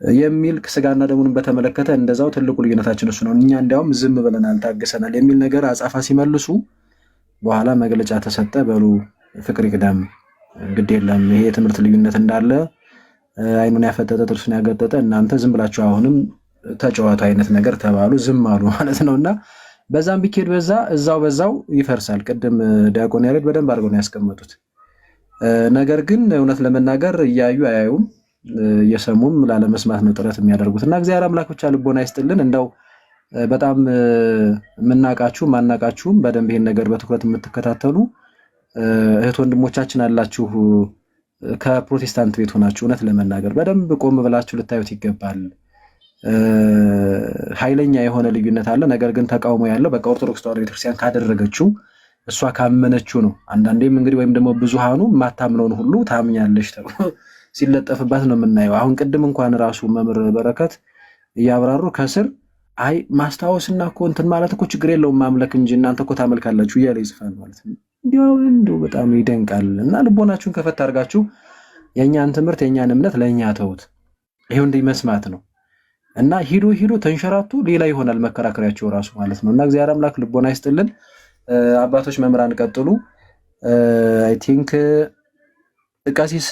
የሚል ስጋና ደሙን በተመለከተ እንደዛው ትልቁ ልዩነታችን እሱ ነው። እኛ እንዲያውም ዝም ብለናል ታግሰናል የሚል ነገር አጻፋ ሲመልሱ በኋላ መግለጫ ተሰጠ። በሉ ፍቅር ይቅደም ግድ የለም ይሄ የትምህርት ልዩነት እንዳለ አይኑን ያፈጠጠ ጥርሱን ያገጠጠ እናንተ ዝም ብላችሁ አሁንም ተጫዋቱ አይነት ነገር ተባሉ፣ ዝም አሉ ማለት ነውና በዛም ቢኬድ በዛው ይፈርሳል። ቅድም ዲያቆን ያሬድ በደንብ አድርገው ነው ያስቀመጡት። ነገር ግን እውነት ለመናገር እያዩ አያዩም እየሰሙም ላለመስማት ነው ጥረት የሚያደርጉት እና እግዚአብሔር አምላክ ብቻ ልቦና ይስጥልን። እንደው በጣም የምናቃችሁም ማናቃችሁም በደንብ ይሄን ነገር በትኩረት የምትከታተሉ እህት ወንድሞቻችን አላችሁ ከፕሮቴስታንት ቤት ሆናችሁ እውነት ለመናገር በደንብ ቆም ብላችሁ ልታዩት ይገባል። ኃይለኛ የሆነ ልዩነት አለ። ነገር ግን ተቃውሞ ያለው በቃ ኦርቶዶክስ ተዋሕዶ ቤተክርስቲያን ካደረገችው እሷ ካመነችው ነው። አንዳንዴም እንግዲህ ወይም ደግሞ ብዙሃኑ ማታምነውን ሁሉ ታምኛለሽ ተብሎ ሲለጠፍባት ነው የምናየው። አሁን ቅድም እንኳን ራሱ መምህር በረከት እያብራሩ ከስር አይ ማስታወስና እኮ እንትን ማለት እኮ ችግር የለውም ማምለክ እንጂ እናንተ እኮ ታመልካላችሁ እያለ ይጽፋል ማለት ነው። እንዲያው በጣም ይደንቃል። እና ልቦናችሁን ከፈት አድርጋችሁ የእኛን ትምህርት የእኛን እምነት ለእኛ ተውት። ይሄው እንዲህ መስማት ነው እና ሂዱ ተንሸራቱ ሌላ ይሆናል መከራከሪያቸው ራሱ ማለት ነው። እና እግዚአብሔር አምላክ ልቦና ይስጥልን። አባቶች መምህራን ቀጥሉ። አይ ቲንክ ቀሲስ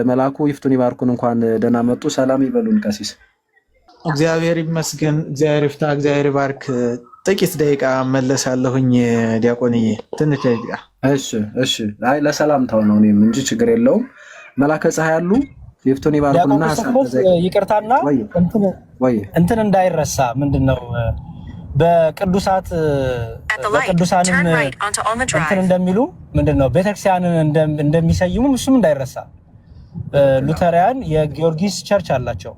መላኩ ይፍቱን ይባርኩን። እንኳን ደህና መጡ። ሰላም ይበሉን ቀሲስ። እግዚአብሔር ይመስገን፣ እግዚአብሔር ይፍታ፣ እግዚአብሔር ይባርክ። ጥቂት ደቂቃ መለሳለሁኝ ዲያቆንዬ፣ ትንሽ ደቂቃ። እሺ። አይ ለሰላምታው ነው እኔም እንጂ ችግር የለውም። መላከ ፀሐይ አሉ ይፍቱን ይባርኩና ይቅርታና እንትን እንዳይረሳ ምንድነው በቅዱሳንም እንትን እንደሚሉ ምንድነው ቤተክርስቲያንን እንደሚሰይሙም እሱም እንዳይረሳ። ሉተሪያን የጊዮርጊስ ቸርች አላቸው።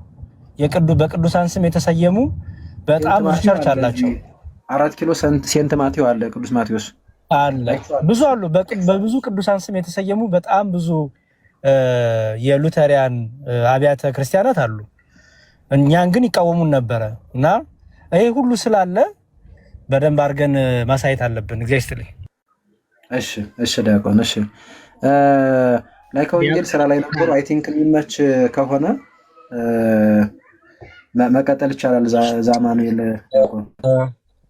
በቅዱሳን ስም የተሰየሙ በጣም ብዙ ቸርች አላቸው። 4 ኪሎ ሴንት ማቴዎ አለ፣ ቅዱስ ማቴዎስ አለ፣ ብዙ አሉ። በብዙ ቅዱሳን ስም የተሰየሙ በጣም ብዙ የሉተሪያን አብያተ ክርስቲያናት አሉ። እኛን ግን ይቃወሙን ነበረ እና ይሄ ሁሉ ስላለ በደንብ አድርገን ማሳየት አለብን። እግዚአብሔር ይስጥልኝ። እሺ ዲያቆን። እሺ ላይ ከወንጌል ስራ ላይ ነበሩ። አይ ቲንክ የሚመች ከሆነ መቀጠል ይቻላል። ዛማኑኤል ዲያቆን።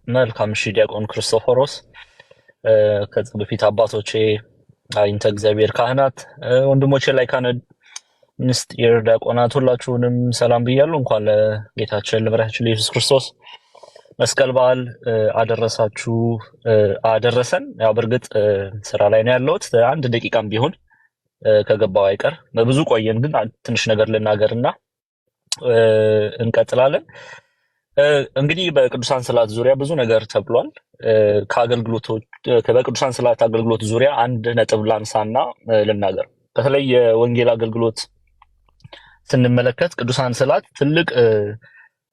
መልካም። እሺ ዲያቆን ክርስቶፎሮስ፣ ከዚህ በፊት አባቶቼ አይንተ እግዚአብሔር ካህናት፣ ወንድሞቼ ላይ ካህነ ምስጢር ዲያቆናት ሁላችሁንም ሰላም ብያለሁ። እንኳን ለጌታችን ለመድኃኒታችን ለኢየሱስ ክርስቶስ መስቀል በዓል አደረሳችሁ አደረሰን። ያው በእርግጥ ስራ ላይ ነው ያለሁት። አንድ ደቂቃም ቢሆን ከገባው አይቀር በብዙ ቆየን፣ ግን ትንሽ ነገር ልናገርና እንቀጥላለን። እንግዲህ በቅዱሳን ስዕላት ዙሪያ ብዙ ነገር ተብሏል። በቅዱሳን ስዕላት አገልግሎት ዙሪያ አንድ ነጥብ ላንሳና ልናገር። በተለይ የወንጌል አገልግሎት ስንመለከት ቅዱሳን ስዕላት ትልቅ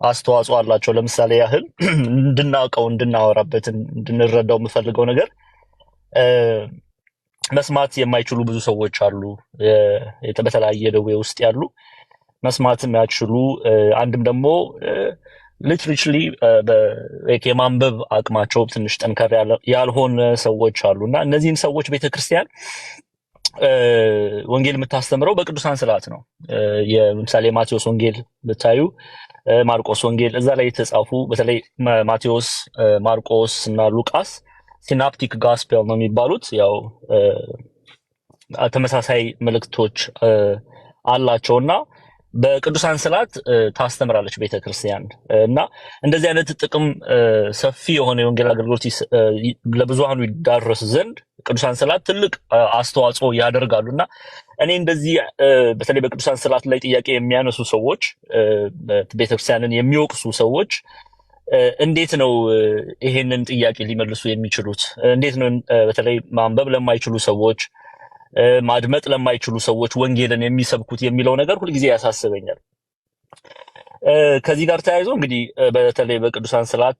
አስተዋጽኦ አላቸው። ለምሳሌ ያህል እንድናውቀው እንድናወራበት እንድንረዳው የምፈልገው ነገር መስማት የማይችሉ ብዙ ሰዎች አሉ። በተለያየ ደዌ ውስጥ ያሉ መስማት የማይችሉ አንድም ደግሞ ሊትራሊ የማንበብ አቅማቸው ትንሽ ጠንከር ያልሆነ ሰዎች አሉ እና እነዚህን ሰዎች ቤተክርስቲያን ወንጌል የምታስተምረው በቅዱሳን ስዕላት ነው። ለምሳሌ ማቴዎስ ወንጌል ብታዩ፣ ማርቆስ ወንጌል እዛ ላይ የተጻፉ በተለይ ማቴዎስ፣ ማርቆስ እና ሉቃስ ሲናፕቲክ ጋስፔል ነው የሚባሉት። ያው ተመሳሳይ መልእክቶች አላቸውና በቅዱሳን ስዕላት ታስተምራለች ቤተክርስቲያን እና እንደዚህ አይነት ጥቅም ሰፊ የሆነ የወንጌል አገልግሎት ለብዙሃኑ ይዳረስ ዘንድ ቅዱሳን ስዕላት ትልቅ አስተዋጽኦ ያደርጋሉና እኔ እንደዚህ በተለይ በቅዱሳን ስዕላት ላይ ጥያቄ የሚያነሱ ሰዎች፣ ቤተክርስቲያንን የሚወቅሱ ሰዎች እንዴት ነው ይሄንን ጥያቄ ሊመልሱ የሚችሉት? እንዴት ነው በተለይ ማንበብ ለማይችሉ ሰዎች ማድመጥ ለማይችሉ ሰዎች ወንጌልን የሚሰብኩት የሚለው ነገር ሁልጊዜ ያሳስበኛል። ከዚህ ጋር ተያይዞ እንግዲህ በተለይ በቅዱሳን ስዕላት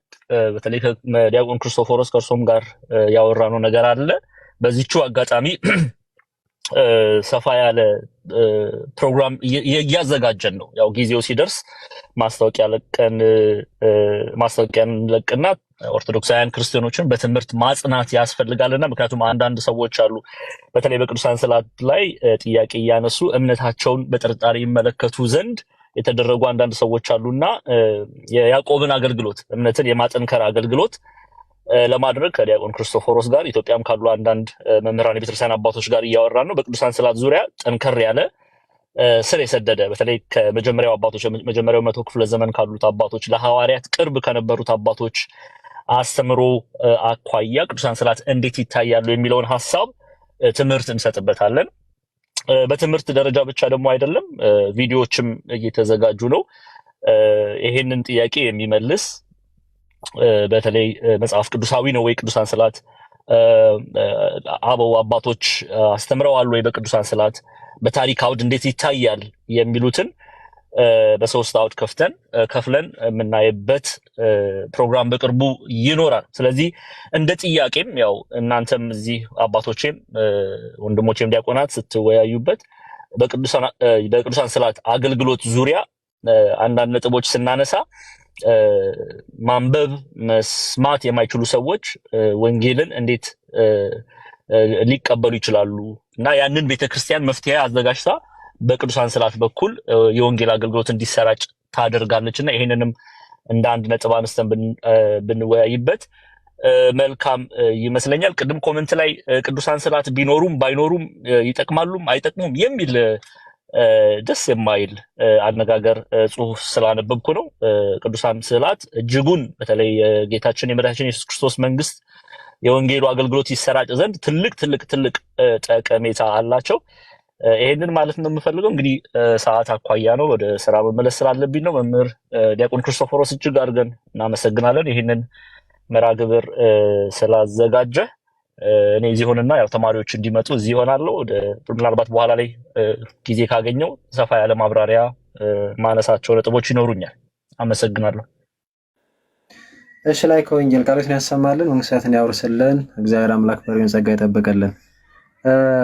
በተለይ ከዲያቆን ክርስቶፎሮስ ከእርሶም ጋር ያወራነው ነገር አለ። በዚህቹ አጋጣሚ ሰፋ ያለ ፕሮግራም እያዘጋጀን ነው። ያው ጊዜው ሲደርስ ማስታወቂያን ለቅና ኦርቶዶክሳውያን ክርስቲያኖችን በትምህርት ማጽናት ያስፈልጋልና ምክንያቱም አንዳንድ ሰዎች አሉ በተለይ በቅዱሳን ስዕላት ላይ ጥያቄ እያነሱ እምነታቸውን በጥርጣሬ ይመለከቱ ዘንድ የተደረጉ አንዳንድ ሰዎች አሉና የያዕቆብን አገልግሎት እምነትን የማጠንከር አገልግሎት ለማድረግ ከዲያቆን ክርስቶፎሮስ ጋር ኢትዮጵያም ካሉ አንዳንድ መምህራን የቤተክርስቲያን አባቶች ጋር እያወራን ነው። በቅዱሳን ስዕላት ዙሪያ ጠንከር ያለ ስር የሰደደ በተለይ ከመጀመሪያው አባቶች መጀመሪያው 100 ክፍለ ዘመን ካሉት አባቶች ለሐዋርያት ቅርብ ከነበሩት አባቶች አስተምሮ አኳያ ቅዱሳን ስዕላት እንዴት ይታያሉ የሚለውን ሐሳብ ትምህርት እንሰጥበታለን። በትምህርት ደረጃ ብቻ ደግሞ አይደለም፣ ቪዲዮዎችም እየተዘጋጁ ነው። ይሄንን ጥያቄ የሚመልስ በተለይ መጽሐፍ ቅዱሳዊ ነው ወይ ቅዱሳን ስዕላት አበው አባቶች አስተምረዋል ወይ በቅዱሳን ስዕላት በታሪክ አውድ እንዴት ይታያል የሚሉትን በሶስት አውድ ከፍለን የምናይበት ፕሮግራም በቅርቡ ይኖራል። ስለዚህ እንደ ጥያቄም ያው እናንተም እዚህ አባቶቼም ወንድሞቼም ዲያቆናት ስትወያዩበት በቅዱሳን ስዕላት አገልግሎት ዙሪያ አንዳንድ ነጥቦች ስናነሳ ማንበብ መስማት የማይችሉ ሰዎች ወንጌልን እንዴት ሊቀበሉ ይችላሉ እና ያንን ቤተክርስቲያን መፍትሄ አዘጋጅታ በቅዱሳን ስዕላት በኩል የወንጌል አገልግሎት እንዲሰራጭ ታደርጋለችና ይሄንንም እንደ አንድ ነጥብ አንስተን ብንወያይበት መልካም ይመስለኛል። ቅድም ኮሜንት ላይ ቅዱሳን ስዕላት ቢኖሩም ባይኖሩም ይጠቅማሉም አይጠቅሙም የሚል ደስ የማይል አነጋገር ጽሁፍ ስላነበብኩ ነው። ቅዱሳን ስዕላት እጅጉን በተለይ ጌታችን የመድኃኒታችን ኢየሱስ ክርስቶስ መንግስት የወንጌሉ አገልግሎት ይሰራጭ ዘንድ ትልቅ ጠቀሜታ አላቸው። ይሄንን ማለት ነው የምፈልገው። እንግዲህ ሰዓት አኳያ ነው፣ ወደ ስራ መመለስ ስላለብኝ ነው። መምህር ዲያቆን ክርስቶፎሮስ እጅግ አድርገን እናመሰግናለን ይህንን መርሃ ግብር ስላዘጋጀ። እኔ እዚህ ሆንና ያው ተማሪዎች እንዲመጡ እዚህ ሆናለሁ። ምናልባት በኋላ ላይ ጊዜ ካገኘው ሰፋ ያለ ማብራሪያ ማነሳቸው ነጥቦች ይኖሩኛል። አመሰግናለሁ። እሺ፣ ላይ ከወንጌል ቃሎትን ያሰማልን፣ መንግስታትን ያውርስልን፣ እግዚአብሔር አምላክ በሪውን ጸጋ ይጠብቅልን።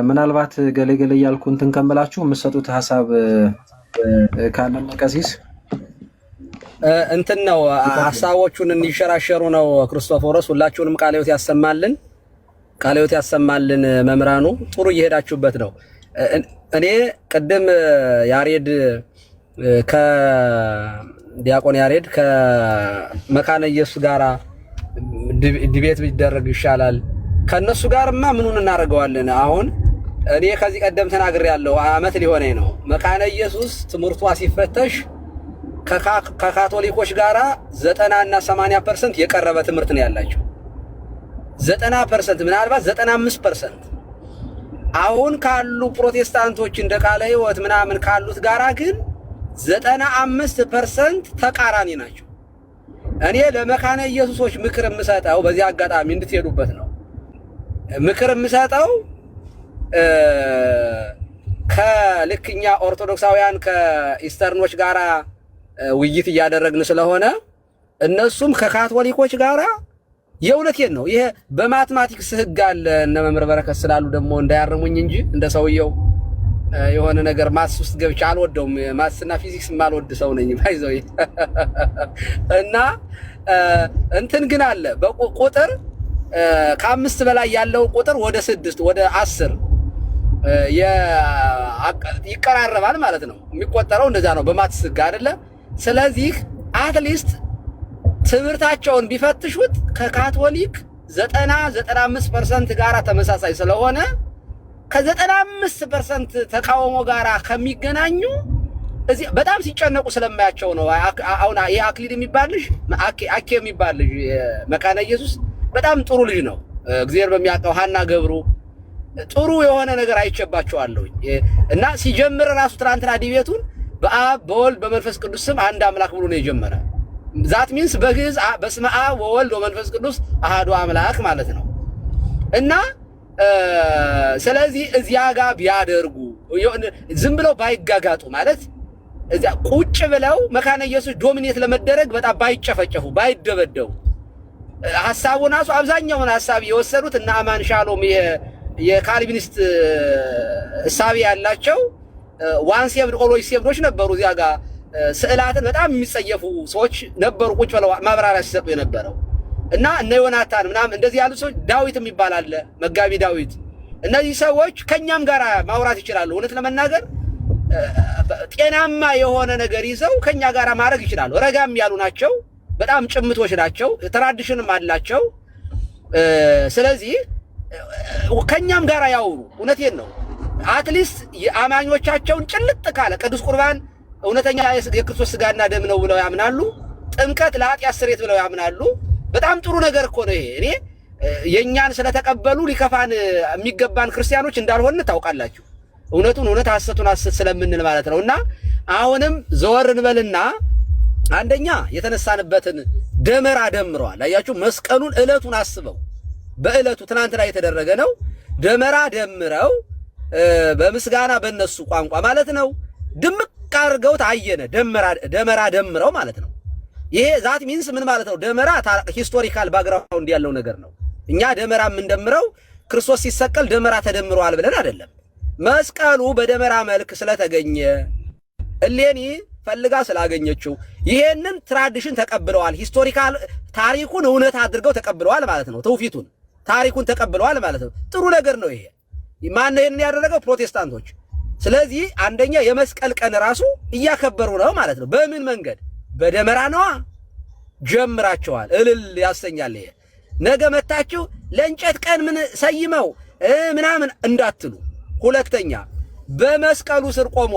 ምናልባት ገሌ እያልኩ እንትን ከምላችሁ የምትሰጡት ሀሳብ ካለ ቀሲስ እንትን ነው ሀሳቦቹን እንዲሸራሸሩ ነው። ክርስቶፎሮስ ሁላችሁንም ቃለ ሕይወት ያሰማልን፣ ቃለ ሕይወት ያሰማልን። መምህራኑ ጥሩ እየሄዳችሁበት ነው። እኔ ቅድም ያሬድ ከዲያቆን ያሬድ ከመካነ ኢየሱስ ጋራ ዲቤት ቢደረግ ይሻላል። ከነሱ ጋርማ ምኑን እናደርገዋለን? አሁን እኔ ከዚህ ቀደም ተናግሬያለሁ። አመት ሊሆነኝ ነው። መካነ ኢየሱስ ትምህርቷ ሲፈተሽ ከካቶሊኮች ጋራ 90 እና 80% የቀረበ ትምህርት ነው ያላቸው። 90% ምናልባት 95%። አሁን ካሉ ፕሮቴስታንቶች እንደ ቃለ ሕይወት ምናምን ካሉት ጋራ ግን 95% ተቃራኒ ናቸው። እኔ ለመካነ ኢየሱሶች ምክር የምሰጠው በዚህ አጋጣሚ እንድትሄዱበት ነው። ምክር የምሰጠው ከልክኛ ኦርቶዶክሳውያን ከኢስተርኖች ጋራ ውይይት እያደረግን ስለሆነ እነሱም ከካቶሊኮች ጋራ የእውነቴን ነው። ይሄ በማትማቲክስ ህግ አለ። እነ መምህር በረከት ስላሉ ደግሞ እንዳያርሙኝ እንጂ እንደ ሰውየው የሆነ ነገር ማትስ ውስጥ ገብቼ አልወደውም። ማትስና ፊዚክስ ማልወድ ሰው ነኝ ባይዘው እና እንትን ግን አለ በቁጥር ከ5 በላይ ያለው ቁጥር ወደ 6 ወደ 10 ይቀራረባል ማለት ነው። የሚቆጠረው እንደዛ ነው በማትስ ህግ አይደለ? ስለዚህ አትሊስት ትምህርታቸውን ቢፈትሹት ከካቶሊክ 90-95% ጋራ ተመሳሳይ ስለሆነ ከ95% ተቃውሞ ጋራ ከሚገናኙ እዚህ በጣም ሲጨነቁ ስለማያቸው ነው። አሁን ይሄ አክሊል የሚባል ልጅ አኬ የሚባል ልጅ መካነ ኢየሱስ በጣም ጥሩ ልጅ ነው። እግዚአብሔር በሚያውቀው ሀና ገብሩ ጥሩ የሆነ ነገር አይቸባቸዋለሁ እና ሲጀምር ራሱ ትናንትና ዲቤቱን በአብ በወልድ በመንፈስ ቅዱስ ስም አንድ አምላክ ብሎ ነው የጀመረ። ዛት ሚንስ በግዕዝ በስመ አብ ወወልድ ወመንፈስ ቅዱስ አሐዱ አምላክ ማለት ነው። እና ስለዚህ እዚያ ጋር ቢያደርጉ ዝም ብለው ባይጋጋጡ ማለት እዚያ ቁጭ ብለው መካነ ኢየሱስ ዶሚኔት ለመደረግ በጣም ባይጨፈጨፉ ባይደበደቡ ሐሳቡን አብዛኛውን ሐሳብ የወሰዱት እና አማን ሻሎም የካልቪኒስት ሐሳብ ያላቸው ዋን ሴቭድ ኦልዌይስ ሴቭዶች ነበሩ። እዚያ ጋር ስዕላትን በጣም የሚጸየፉ ሰዎች ነበሩ ቁጭ ብለው ማብራሪያ ሲሰጡ የነበረው እና እነ ዮናታን ምናምን እንደዚህ ያሉ ሰዎች ዳዊት የሚባል አለ መጋቢ ዳዊት። እነዚህ ሰዎች ከኛም ጋር ማውራት ይችላሉ። እውነት ለመናገር ጤናማ የሆነ ነገር ይዘው ከኛ ጋር ማድረግ ይችላሉ። ረጋም ያሉ ናቸው። በጣም ጭምቶች ናቸው። ትራዲሽንም አላቸው። ስለዚህ ከኛም ጋር ያውሩ። እውነቴን ነው። አትሊስት የአማኞቻቸውን ጭልጥ ካለ ቅዱስ ቁርባን እውነተኛ የክርስቶስ ስጋና ደም ነው ብለው ያምናሉ። ጥምቀት ለኃጢአት ስርየት ብለው ያምናሉ። በጣም ጥሩ ነገር እኮ ነው ይሄ። እኔ የኛን ስለተቀበሉ ሊከፋን የሚገባን ክርስቲያኖች እንዳልሆን ታውቃላችሁ። እውነቱን እውነት ሐሰቱን ሐሰት ስለምንል ማለት ነውና አሁንም ዘወር እንበልና አንደኛ የተነሳንበትን ደመራ ደምረዋል። አያችሁ መስቀሉን ዕለቱን አስበው በዕለቱ ትናንትና የተደረገ ነው። ደመራ ደምረው በምስጋና በእነሱ ቋንቋ ማለት ነው ድምቅ አድርገው ታየነ ደመራ ደምረው ማለት ነው። ይሄ ዛት ሚንስ ምን ማለት ነው? ደመራ ሂስቶሪካል ባክግራውንድ ያለው ነገር ነው። እኛ ደመራ የምንደምረው ክርስቶስ ሲሰቀል ደመራ ተደምሯል ብለን አይደለም። መስቀሉ በደመራ መልክ ስለተገኘ እሌኒ ፈልጋ ስላገኘችው ይሄንን ትራዲሽን ተቀብለዋል። ሂስቶሪካል ታሪኩን እውነት አድርገው ተቀብለዋል ማለት ነው። ትውፊቱን ታሪኩን ተቀብለዋል ማለት ነው። ጥሩ ነገር ነው ይሄ። ማን ይሄንን ያደረገው? ፕሮቴስታንቶች። ስለዚህ አንደኛ የመስቀል ቀን ራሱ እያከበሩ ነው ማለት ነው። በምን መንገድ? በደመራ ነዋ። ጀምራቸዋል። እልል ያሰኛል ይሄ። ነገ መታችሁ ለእንጨት ቀን ምን ሰይመው ምናምን እንዳትሉ። ሁለተኛ በመስቀሉ ስር ቆሞ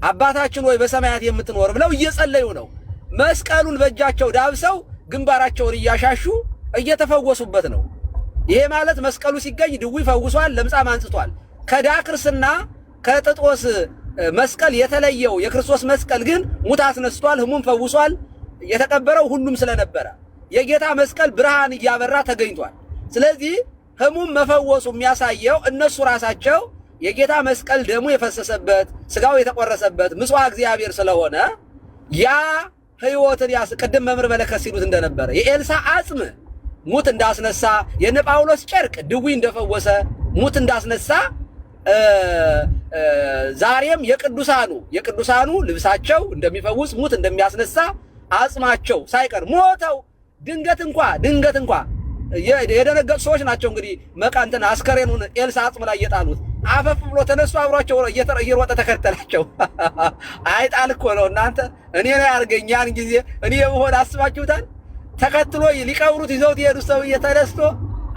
አባታችን ወይ በሰማያት የምትኖር ብለው እየጸለዩ ነው። መስቀሉን በእጃቸው ዳብሰው ግንባራቸውን እያሻሹ እየተፈወሱበት ነው። ይሄ ማለት መስቀሉ ሲገኝ ድውይ ፈውሷል፣ ለምጻም አንጽቷል። ከዳክርስና ከጥጦስ መስቀል የተለየው የክርስቶስ መስቀል ግን ሙት አስነስቷል፣ ህሙም ፈውሷል። የተቀበረው ሁሉም ስለነበረ የጌታ መስቀል ብርሃን እያበራ ተገኝቷል። ስለዚህ ህሙም መፈወሱ የሚያሳየው እነሱ ራሳቸው የጌታ መስቀል ደሙ የፈሰሰበት ስጋው የተቆረሰበት ምስዋዕ እግዚአብሔር ስለሆነ ያ ህይወትን ቅድም መምህር መለከት ሲሉት እንደነበረ የኤልሳ አጽም ሙት እንዳስነሳ የነ ጳውሎስ ጨርቅ ድውይ እንደፈወሰ ሙት እንዳስነሳ ዛሬም የቅዱሳኑ ልብሳቸው እንደሚፈውስ ሙት እንደሚያስነሳ አጽማቸው ሳይቀር ሞተው ድንገት እንኳ የደነገጡ ሰዎች ናቸው። እንግዲህ መቃንተን አስከሬኑን ኤልሳ አጽም ላይ የጣሉት አፈፍ ብሎ ተነሱ፣ አብሯቸው እየሮጠ ተከተላቸው። አይጣል እኮ ነው እናንተ። እኔ ላይ አርገኛን ጊዜ እኔ በሆነ አስባችሁታል። ተከትሎ ሊቀብሩት ይዘውት የሄዱ ሰው እየተነስቶ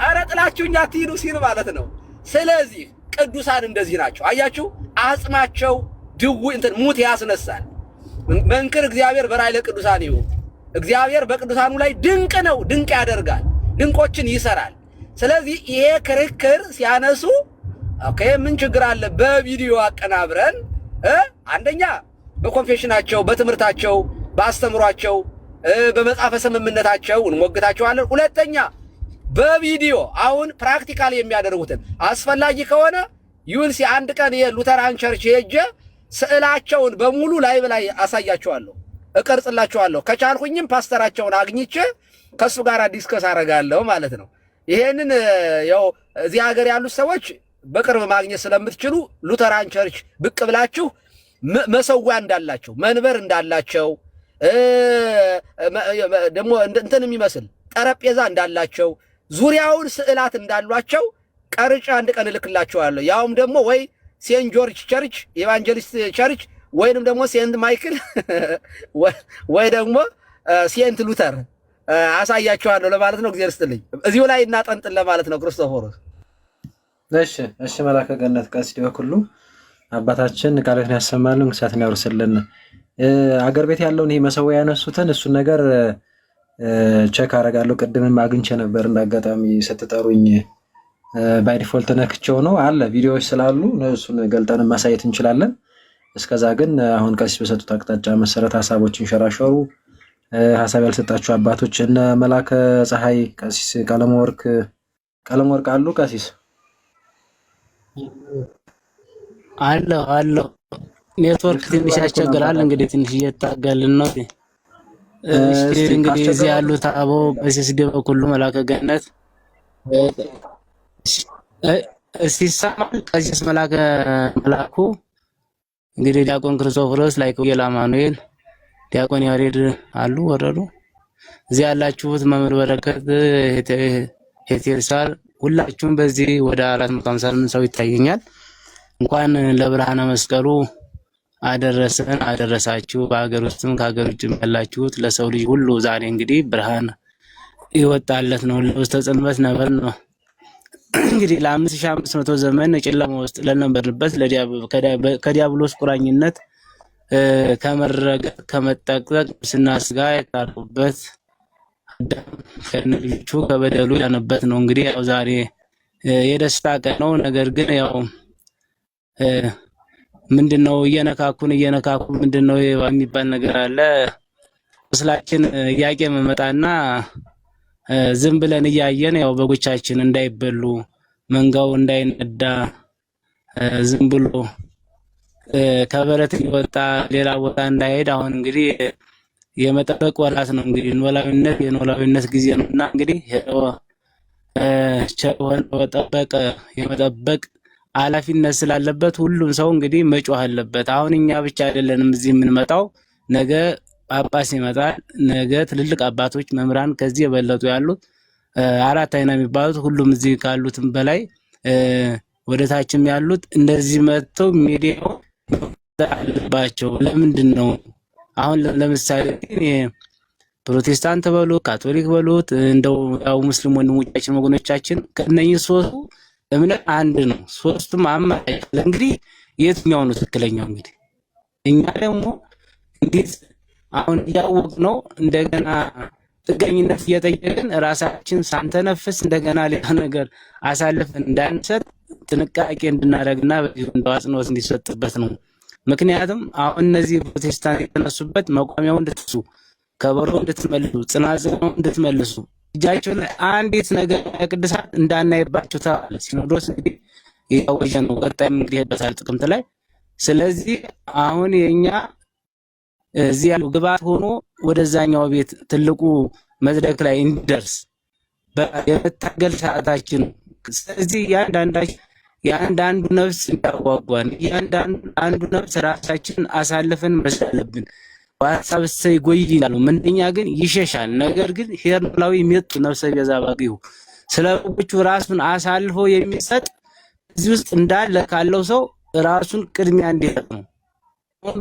አረ ጥላችሁኝ አትሂዱ ሲል ማለት ነው። ስለዚህ ቅዱሳን እንደዚህ ናቸው። አያችሁ አጽማቸው ድውይ ሙት ያስነሳል። መንክር እግዚአብሔር በራእይ ለቅዱሳን ይሁን። እግዚአብሔር በቅዱሳኑ ላይ ድንቅ ነው፣ ድንቅ ያደርጋል፣ ድንቆችን ይሰራል። ስለዚህ ይሄ ክርክር ሲያነሱ ኦኬ ምን ችግር አለ? በቪዲዮ አቀናብረን አንደኛ በኮንፌሽናቸው፣ በትምህርታቸው፣ በአስተምሯቸው፣ በመጽሐፈ ስምምነታቸው እንሞግታቸዋለን። ሁለተኛ በቪዲዮ አሁን ፕራክቲካል የሚያደርጉትን አስፈላጊ ከሆነ ዩንሲ አንድ ቀን የሉተራን ቸርች ሄጄ ስዕላቸውን በሙሉ ላይ አሳያቸዋለሁ፣ እቀርጽላቸዋለሁ። ከቻልኩኝም ፓስተራቸውን አግኝቼ ከሱ ጋር ዲስከስ አደርጋለሁ ማለት ነው። ይሄንን ያው እዚህ ሀገር ያሉት ሰዎች በቅርብ ማግኘት ስለምትችሉ ሉተራን ቸርች ብቅ ብላችሁ መሰዊያ እንዳላቸው መንበር እንዳላቸው ደግሞ እንትን የሚመስል ጠረጴዛ እንዳላቸው ዙሪያውን ስዕላት እንዳሏቸው ቀርጬ አንድ ቀን እልክላቸዋለሁ። ያውም ደግሞ ወይ ሴንት ጆርጅ ቸርች ኤቫንጀሊስት ቸርች ወይንም ደግሞ ሴንት ማይክል ወይ ደግሞ ሴንት ሉተር አሳያቸዋለሁ ለማለት ነው። እግዚአብሔር ይስጥልኝ። እዚሁ ላይ እናጠንጥን ለማለት ነው። ክርስቶፎሮስ እሺ መላከ ገነት ቀሲስ ዲበኩሉ አባታችን ቃልህን ያሰማልን፣ እንግሳትን ያወርስልን። አገር ቤት ያለውን ይሄ መሰዊያ ያነሱትን እሱን ነገር ቼክ አደርጋለሁ። ቅድምም አግኝቼ ነበር እንዳጋጣሚ ስትጠሩኝ ባይ ዲፎልት ነክቼው ነው አለ ቪዲዮዎች ስላሉ እሱን ገልጠን ማሳየት እንችላለን። እስከዛ ግን አሁን ቀሲስ በሰጡት አቅጣጫ መሰረት ሐሳቦችን ሸራሸሩ። ሐሳብ ያልሰጣችሁ አባቶች እነ መላከ ፀሐይ ቀሲስ ቀለመወርቅ አሉ። ቀሲስ አለሁ ኔትወርክ ትንሽ ያስቸግራል። እንግዲህ ትንሽ እየታገልን ነው። እሺ እንግዲህ እዚህ ያሉት አበው ቀሲስ ገበኩሉ መላከ ገነት እስቲ ይሰማል። ቀሲስ መላኩ እንግዲህ ዲያቆን ክርስቶፎሮስ ላይ ወንጌል አማኑኤል ዲያቆን ያሬድ አሉ ወረዱ። እዚህ ያላችሁት መምህር በረከት ሄቴርሳል ሁላችሁም በዚህ ወደ 458 ሰው ይታየኛል። እንኳን ለብርሃነ መስቀሉ አደረሰን አደረሳችሁ። በሀገር ውስጥም ከሀገር ውጭም ያላችሁት ለሰው ልጅ ሁሉ ዛሬ እንግዲህ ብርሃን ይወጣለት ነው። ለውስተ ጽልመት ነበር ነው እንግዲህ ለ5500 ዘመን ጨለማ ውስጥ ለነበርንበት ከዲያብሎስ ቁራኝነት ከመረገጥ ከመጠቅጠቅ ስና ስጋ የታረቁበት አዳም ከነልጆቹ ከበደሉ ያነበት ነው። እንግዲህ ያው ዛሬ የደስታ ቀን ነው። ነገር ግን ያው ምንድነው እየነካኩ ምንድነው የሚባል ነገር አለ። ቁስላችን እያቄ መመጣና ዝም ብለን እያየን ያው በጎቻችን እንዳይበሉ መንጋው እንዳይነዳ ዝም ብሎ ከበረት እየወጣ ሌላ ቦታ እንዳይሄድ አሁን እንግዲህ የመጠበቅ ወራት ነው። እንግዲህ የኖላዊነት ጊዜ ነውና እንግዲህ የመጠበቅ ኃላፊነት ስላለበት ሁሉም ሰው እንግዲህ መጮህ አለበት። አሁን እኛ ብቻ አይደለንም እዚህ የምንመጣው፣ ነገ ጳጳስ ይመጣል። ነገ ትልልቅ አባቶች መምህራን ከዚህ የበለጡ ያሉት 4 አይና የሚባሉት ሁሉም እዚህ ካሉትም በላይ ወደ ታችም ያሉት እንደዚህ መጥተው ሚዲያው አለባቸው። ለምንድን ነው አሁን ለምሳሌ ፕሮቴስታንት በሉት ካቶሊክ በሉት እንደው ያው ሙስሊም ወንድሞቻችን ወገኖቻችን ከነኚህ ሶስቱ እምነት አንድ ነው። ሶስቱም አማራጭ እንግዲህ የትኛው ነው ትክክለኛው? እንግዲህ እኛ ደግሞ እንዴት አሁን እያወቅ ነው እንደገና ጥገኝነት እየጠየቅን ራሳችን ሳንተነፍስ እንደገና ሌላ ነገር አሳልፈን እንዳንሰጥ ጥንቃቄ እንድናደርግና በዚህ እንደው አጽንኦት እንዲሰጥበት ነው። ምክንያቱም አሁን እነዚህ ፕሮቴስታንት የተነሱበት መቋሚያው እንድትሱ ከበሮ እንድትመልሱ ጽናጽኑ እንድትመልሱ እጃቸው ላይ አንዲት ነገር ቅዱሳት እንዳናይባቸው ተባለ። ሲኖዶስ እንግዲህ ያወጀ ነው። ቀጣይም እንግዲህ ሄደታል ጥቅምት ላይ። ስለዚህ አሁን የኛ እዚህ ያለው ግባት ሆኖ ወደዛኛው ቤት ትልቁ መድረክ ላይ እንዲደርስ የመታገል ሰዓታችን። ስለዚህ የአንዳንዱ ነፍስ እንዳጓጓን የአንዳንዱ ነፍስ ራሳችን አሳልፈን መስላለብን ዋትሳብ ሰይ ጎይ ይላሉ። ምንኛ ግን ይሸሻል። ነገር ግን ሄርላዊ ሚጥ ነፍሰ ቤዛ ባግዩ ስለቁቹ ራሱን አሳልፎ የሚሰጥ እዚህ ውስጥ እንዳለ ካለው ሰው ራሱን ቅድሚያ እንዲሰጥ ነው።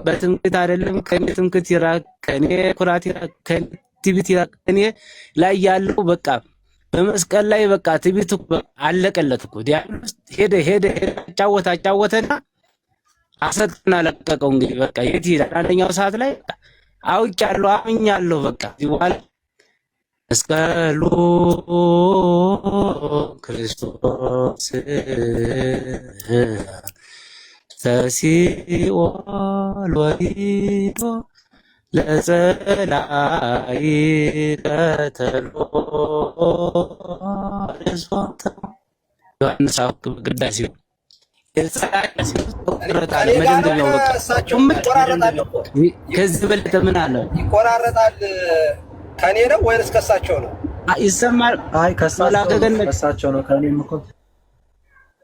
በትምክህት አይደለም። ከኔ ትምክህት ይራቅ፣ ከኔ ኩራት ይራቅ፣ ከኔ ትዕቢት ይራቅ። ከኔ ላይ ያለው በቃ በመስቀል ላይ በቃ ትዕቢት አለቀለት እኮ ዲያብሎስ ሄደ አጫወተና አሰጥና ለቀቀው። እንግዲህ በቃ የት ይላል? አንደኛው ሰዓት ላይ አውቄያለሁ አምኛለሁ በቃ ይዋል መስቀሉ ክርስቶስ ተሲኦል ወዲቶ ለጸላይ ከተሎ ዮሐንስ አውቅ በቅዳሴው ከዚህ በለጠ ምን አለ? ይቆራረጣል። ከኔ ነው ወይስ ከሳቸው ነው? ይሰማል። አይ ከሳቸው ነው። ከኔም እኮ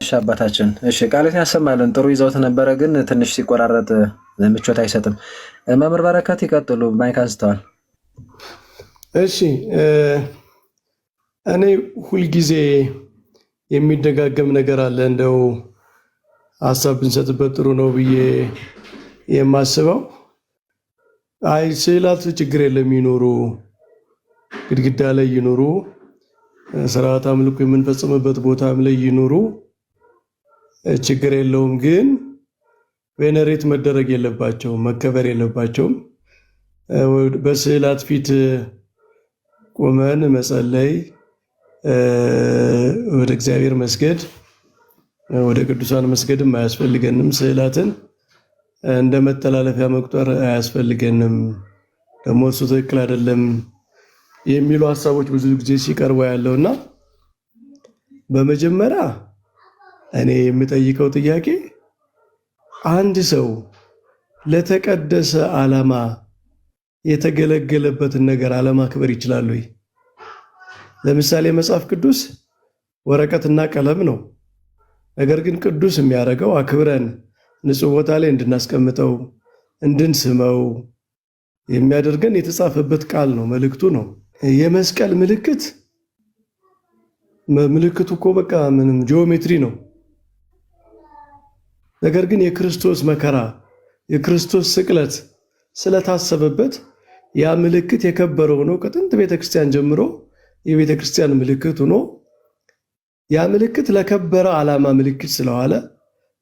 እሺ፣ አባታችን እሺ፣ ቃሉን ያሰማልን። ጥሩ ይዘውት ነበረ፣ ግን ትንሽ ሲቆራረጥ ምቾት አይሰጥም። መምህር በረከት ይቀጥሉ። ማይክ አንስተዋል። እሺ፣ እኔ ሁልጊዜ የሚደጋገም ነገር አለ እንደው ሀሳብ ብንሰጥበት ጥሩ ነው ብዬ የማስበው፣ አይ ስዕላት ችግር የለም ይኖሩ፣ ግድግዳ ላይ ይኖሩ፣ ስርዓት አምልኮ የምንፈጽምበት ቦታም ላይ ይኖሩ፣ ችግር የለውም። ግን ቬነሬት መደረግ የለባቸውም፣ መከበር የለባቸውም። በስዕላት ፊት ቆመን መጸለይ፣ ወደ እግዚአብሔር መስገድ፣ ወደ ቅዱሳን መስገድም አያስፈልገንም። ስዕላትን እንደ መተላለፊያ መቁጠር አያስፈልገንም። ደግሞ እሱ ትክክል አይደለም የሚሉ ሀሳቦች ብዙ ጊዜ ሲቀርቡ ያለውና በመጀመሪያ እኔ የምጠይቀው ጥያቄ አንድ ሰው ለተቀደሰ ዓላማ የተገለገለበትን ነገር አለማክበር ይችላል ወይ? ለምሳሌ መጽሐፍ ቅዱስ ወረቀትና ቀለም ነው። ነገር ግን ቅዱስ የሚያደርገው አክብረን ንጹህ ቦታ ላይ እንድናስቀምጠው እንድንስመው የሚያደርገን የተጻፈበት ቃል ነው፣ መልእክቱ ነው። የመስቀል ምልክቱ እኮ በቃ ምንም ጂኦሜትሪ ነው። ነገር ግን የክርስቶስ መከራ የክርስቶስ ስቅለት ስለታሰበበት ያ ምልክት የከበረ ሆኖ ከጥንት ቤተክርስቲያን ጀምሮ የቤተክርስቲያን ምልክት ሆኖ ያ ምልክት ለከበረ ዓላማ ምልክት ስለዋለ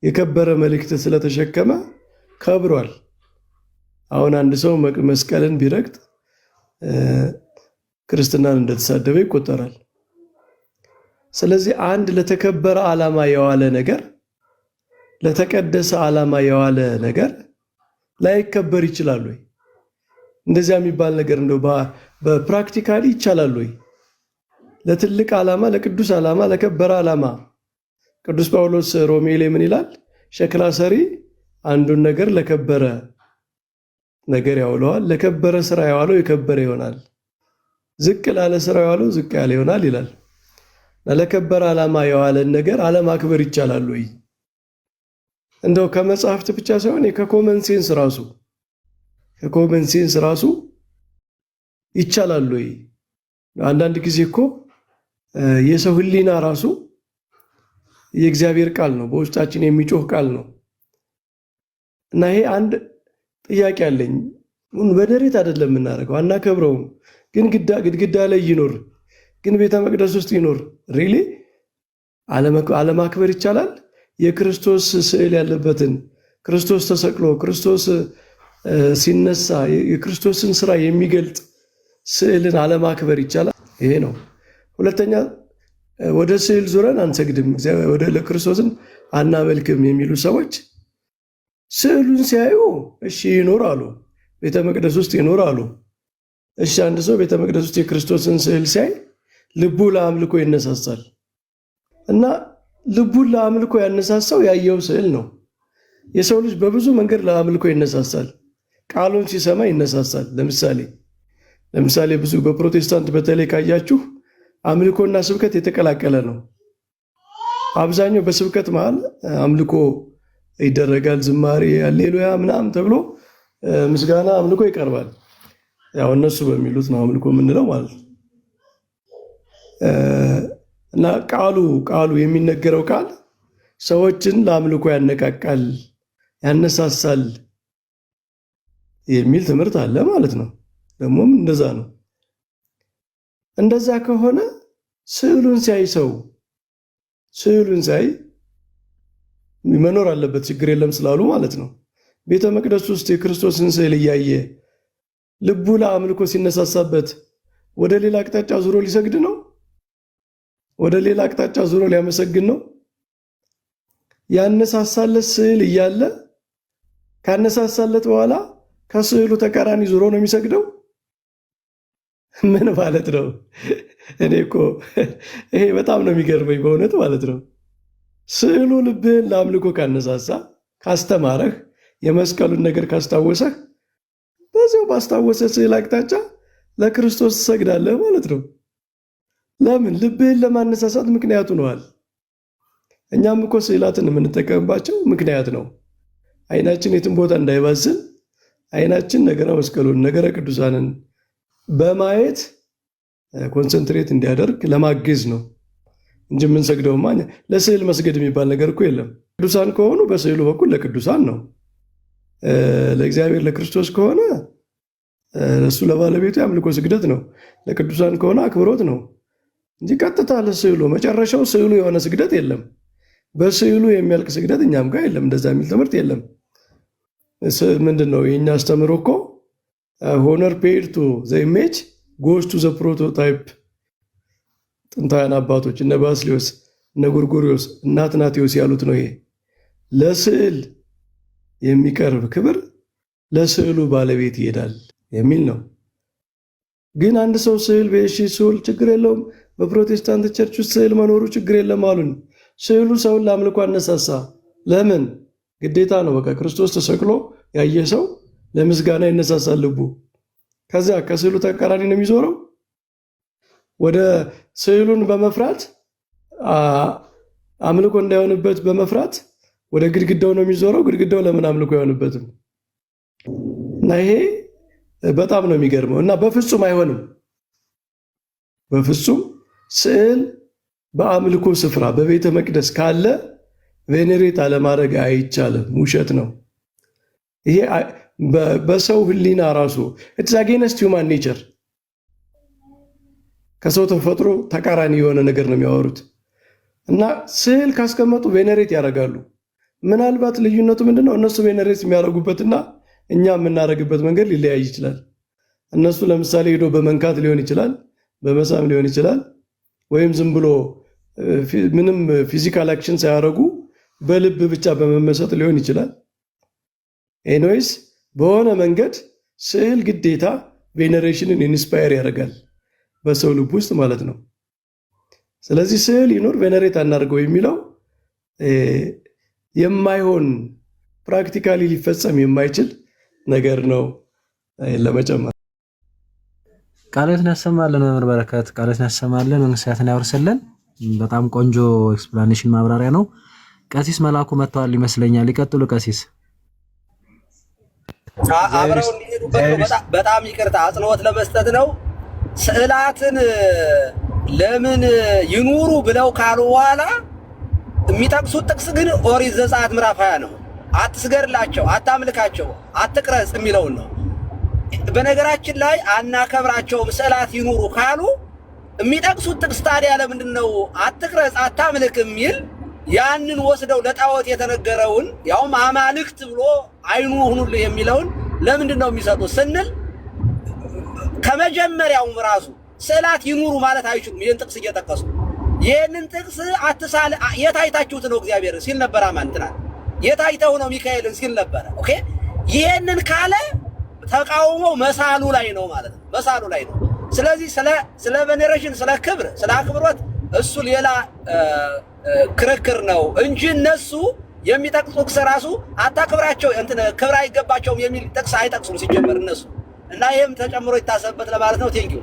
የከበረ መልእክት ስለተሸከመ ከብሯል። አሁን አንድ ሰው መስቀልን ቢረግጥ ክርስትናን እንደተሳደበ ይቆጠራል። ስለዚህ አንድ ለተከበረ ዓላማ የዋለ ነገር ለተቀደሰ ዓላማ የዋለ ነገር ላይከበር ይችላል ወይ? እንደዚያ የሚባል ነገር እንደው በፕራክቲካሊ ይቻላል ወይ? ለትልቅ ዓላማ ለቅዱስ ዓላማ ለከበረ ዓላማ ቅዱስ ጳውሎስ ሮሜ ላይ ምን ይላል? ሸክላ ሰሪ አንዱን ነገር ለከበረ ነገር ያውለዋል፣ ለከበረ ስራ ያዋለው የከበረ ይሆናል፣ ዝቅ ላለ ስራ ያዋለው ዝቅ ያለ ይሆናል ይላል። ለከበረ ዓላማ የዋለን ነገር አለማክበር ይቻላል ወይ? እንደው ከመጽሐፍት ብቻ ሳይሆን ከኮመን ሴንስ ራሱ ይቻላል ወይ? አንዳንድ ጊዜ እኮ የሰው ሕሊና ራሱ የእግዚአብሔር ቃል ነው፣ በውስጣችን የሚጮህ ቃል ነው። እና ይሄ አንድ ጥያቄ አለኝ። በደሬት አይደለም የምናደርገው፣ አናከብረውም፣ ግን ግድግዳ ላይ ይኖር፣ ግን ቤተ መቅደስ ውስጥ ይኖር። ሪሊ አለማክበር ይቻላል? የክርስቶስ ስዕል ያለበትን ክርስቶስ ተሰቅሎ ክርስቶስ ሲነሳ የክርስቶስን ስራ የሚገልጥ ስዕልን አለማክበር ይቻላል? ይሄ ነው። ሁለተኛ ወደ ስዕል ዙረን አንሰግድም፣ ወደ ክርስቶስን አናመልክም የሚሉ ሰዎች ስዕሉን ሲያዩ እሺ ይኖር አሉ፣ ቤተ መቅደስ ውስጥ ይኖር አሉ። እሺ አንድ ሰው ቤተ መቅደስ ውስጥ የክርስቶስን ስዕል ሲያይ ልቡ ለአምልኮ ይነሳሳል እና ልቡን ለአምልኮ ያነሳሳው ያየው ስዕል ነው። የሰው ልጅ በብዙ መንገድ ለአምልኮ ይነሳሳል። ቃሉን ሲሰማ ይነሳሳል። ለምሳሌ ብዙ በፕሮቴስታንት በተለይ ካያችሁ አምልኮና ስብከት የተቀላቀለ ነው። አብዛኛው በስብከት መሃል አምልኮ ይደረጋል። ዝማሬ፣ ሃሌሉያ ምናምን ተብሎ ምስጋና አምልኮ ይቀርባል። ያው እነሱ በሚሉት ነው አምልኮ የምንለው ማለት ነው። እና ቃሉ የሚነገረው ቃል ሰዎችን ለአምልኮ ያነቃቃል፣ ያነሳሳል የሚል ትምህርት አለ ማለት ነው። ደግሞም እንደዛ ነው። እንደዛ ከሆነ ስዕሉን ሲያይ መኖር አለበት፣ ችግር የለም ስላሉ ማለት ነው። ቤተ መቅደስ ውስጥ የክርስቶስን ስዕል እያየ ልቡ ለአምልኮ ሲነሳሳበት ወደ ሌላ አቅጣጫ ዙሮ ሊሰግድ ነው? ወደ ሌላ አቅጣጫ ዙሮ ሊያመሰግን ነው? ያነሳሳለት ስዕል እያለ ካነሳሳለት በኋላ ከስዕሉ ተቃራኒ ዙሮ ነው የሚሰግደው? ምን ማለት ነው? እኔ እኮ ይሄ በጣም ነው የሚገርመኝ በእውነት ማለት ነው። ስዕሉ ልብህን ለአምልኮ ካነሳሳ፣ ካስተማረህ፣ የመስቀሉን ነገር ካስታወሰህ፣ በዚያው ባስታወሰ ስዕል አቅጣጫ ለክርስቶስ ትሰግዳለህ ማለት ነው። ለምን? ልብህን ለማነሳሳት ምክንያቱ ነዋል። እኛም እኮ ስዕላትን የምንጠቀምባቸው ምክንያት ነው። አይናችን የትም ቦታ እንዳይባዝን አይናችን ነገረ መስቀሉን ነገረ ቅዱሳንን በማየት ኮንሰንትሬት እንዲያደርግ ለማገዝ ነው እንጂ የምንሰግደውማ ለስዕል መስገድ የሚባል ነገር እኮ የለም። ቅዱሳን ከሆኑ በስዕሉ በኩል ለቅዱሳን ነው። ለእግዚአብሔር ለክርስቶስ ከሆነ እሱ ለባለቤቱ የአምልኮ ስግደት ነው። ለቅዱሳን ከሆነ አክብሮት ነው እንጂ ቀጥታ ለስዕሉ መጨረሻው ስዕሉ የሆነ ስግደት የለም። በስዕሉ የሚያልቅ ስግደት እኛም ጋር የለም። እንደዛ የሚል ትምህርት የለም። ምንድን ነው የእኛ አስተምሮ እኮ ሆነር ፔድ ቱ ዘ ኢሜጅ ጎስ ቱ ዘ ፕሮቶታይፕ። ጥንታውያን አባቶች እነ ባስሊዮስ፣ እነ ጎርጎሪዮስ፣ እነ አትናቴዎስ ያሉት ነው። ይሄ ለስዕል የሚቀርብ ክብር ለስዕሉ ባለቤት ይሄዳል የሚል ነው። ግን አንድ ሰው ስዕል በሺ ስዕል ችግር የለውም፣ በፕሮቴስታንት ቸርች ውስጥ ስዕል መኖሩ ችግር የለም አሉን። ስዕሉ ሰውን ለአምልኮ አነሳሳ። ለምን? ግዴታ ነው። በቃ ክርስቶስ ተሰቅሎ ያየ ሰው ለምስጋና ይነሳሳል ልቡ። ከዚያ ከስዕሉ ተቃራኒ ነው የሚዞረው። ወደ ስዕሉን በመፍራት አምልኮ እንዳይሆንበት በመፍራት ወደ ግድግዳው ነው የሚዞረው። ግድግዳው ለምን አምልኮ አይሆንበትም? እና ይሄ በጣም ነው የሚገርመው። እና በፍጹም አይሆንም። በፍጹም ስዕል በአምልኮ ስፍራ በቤተ መቅደስ ካለ ቬኔሬት አለማድረግ አይቻልም። ውሸት ነው ይሄ። በሰው ሕሊና ራሱ ኢትስ አጌንስት ሂውማን ኔቸር፣ ከሰው ተፈጥሮ ተቃራኒ የሆነ ነገር ነው የሚያወሩት። እና ስዕል ካስቀመጡ ቬኔሬት ያደርጋሉ። ምናልባት ልዩነቱ ምንድነው? እነሱ ቬኔሬት የሚያደርጉበትና እኛ የምናደርግበት መንገድ ሊለያይ ይችላል። እነሱ ለምሳሌ ሄዶ በመንካት ሊሆን ይችላል፣ በመሳም ሊሆን ይችላል፣ ወይም ዝም ብሎ ምንም ፊዚካል አክሽን ሳያደርጉ በልብ ብቻ በመመሰጥ ሊሆን ይችላል። ኤኒዌይስ በሆነ መንገድ ስዕል ግዴታ ቬኔሬሽንን ኢንስፓየር ያደርጋል በሰው ልብ ውስጥ ማለት ነው። ስለዚህ ስዕል ይኖር ቬኔሬት አናደርገው የሚለው የማይሆን ፕራክቲካሊ ሊፈጸም የማይችል ነገር ነው። ለመጨመር ቃልህን ያሰማልን መምህር በረከት፣ ቃልህን ያሰማልን፣ መንግስትን ያወርስልን። በጣም ቆንጆ ኤክስፕላኔሽን ማብራሪያ ነው። ቀሲስ መላኩ መጥተዋል ይመስለኛል። ይቀጥሉ ቀሲስ። አብረው እንዲሄዱበት በጣም ይቅርታ አጽንኦት ለመስጠት ነው። ስዕላትን ለምን ይኑሩ ብለው ካሉ በኋላ የሚጠቅሱት ጥቅስ ግን ኦሪት ዘጸአት ምዕራፍ 20 ነው። አትስገድላቸው፣ አታምልካቸው፣ አትቅረጽ የሚለውን ነው። በነገራችን ላይ አናከብራቸውም ስዕላት ይኑሩ ካሉ የሚጠቅሱት ጥቅስ ታዲያ ለምንድን ነው አትቅረጽ፣ አታምልክ የሚል? ያንን ወስደው ለጣዖት የተነገረውን ያውም አማልክት ብሎ አይኑ ሁኑልህ የሚለውን ለምንድን ነው የሚሰጡት ስንል ከመጀመሪያውም ራሱ ስዕላት ይኑሩ ማለት አይችሉም። ይህን ጥቅስ እየጠቀሱ ይህንን ጥቅስ አትሳል የታይታችሁት ነው እግዚአብሔር ሲል ነበር። አማንትናል የታይተው ነው ሚካኤልን ሲል ነበር። ኦኬ ይህንን ካለ ተቃውሞ መሳሉ ላይ ነው ማለት ነው። መሳሉ ላይ ነው። ስለዚህ ስለ ቬኔሬሽን፣ ስለ ክብር፣ ስለ አክብሮት እሱ ሌላ ክርክር ነው እንጂ እነሱ የሚጠቅሱ ጥቅስ ራሱ አታክብራቸው እንትን ክብር አይገባቸውም የሚል ጥቅስ አይጠቅሱም ሲጀመር እነሱ። እና ይሄም ተጨምሮ ይታሰብበት ለማለት ነው። ቴንኪው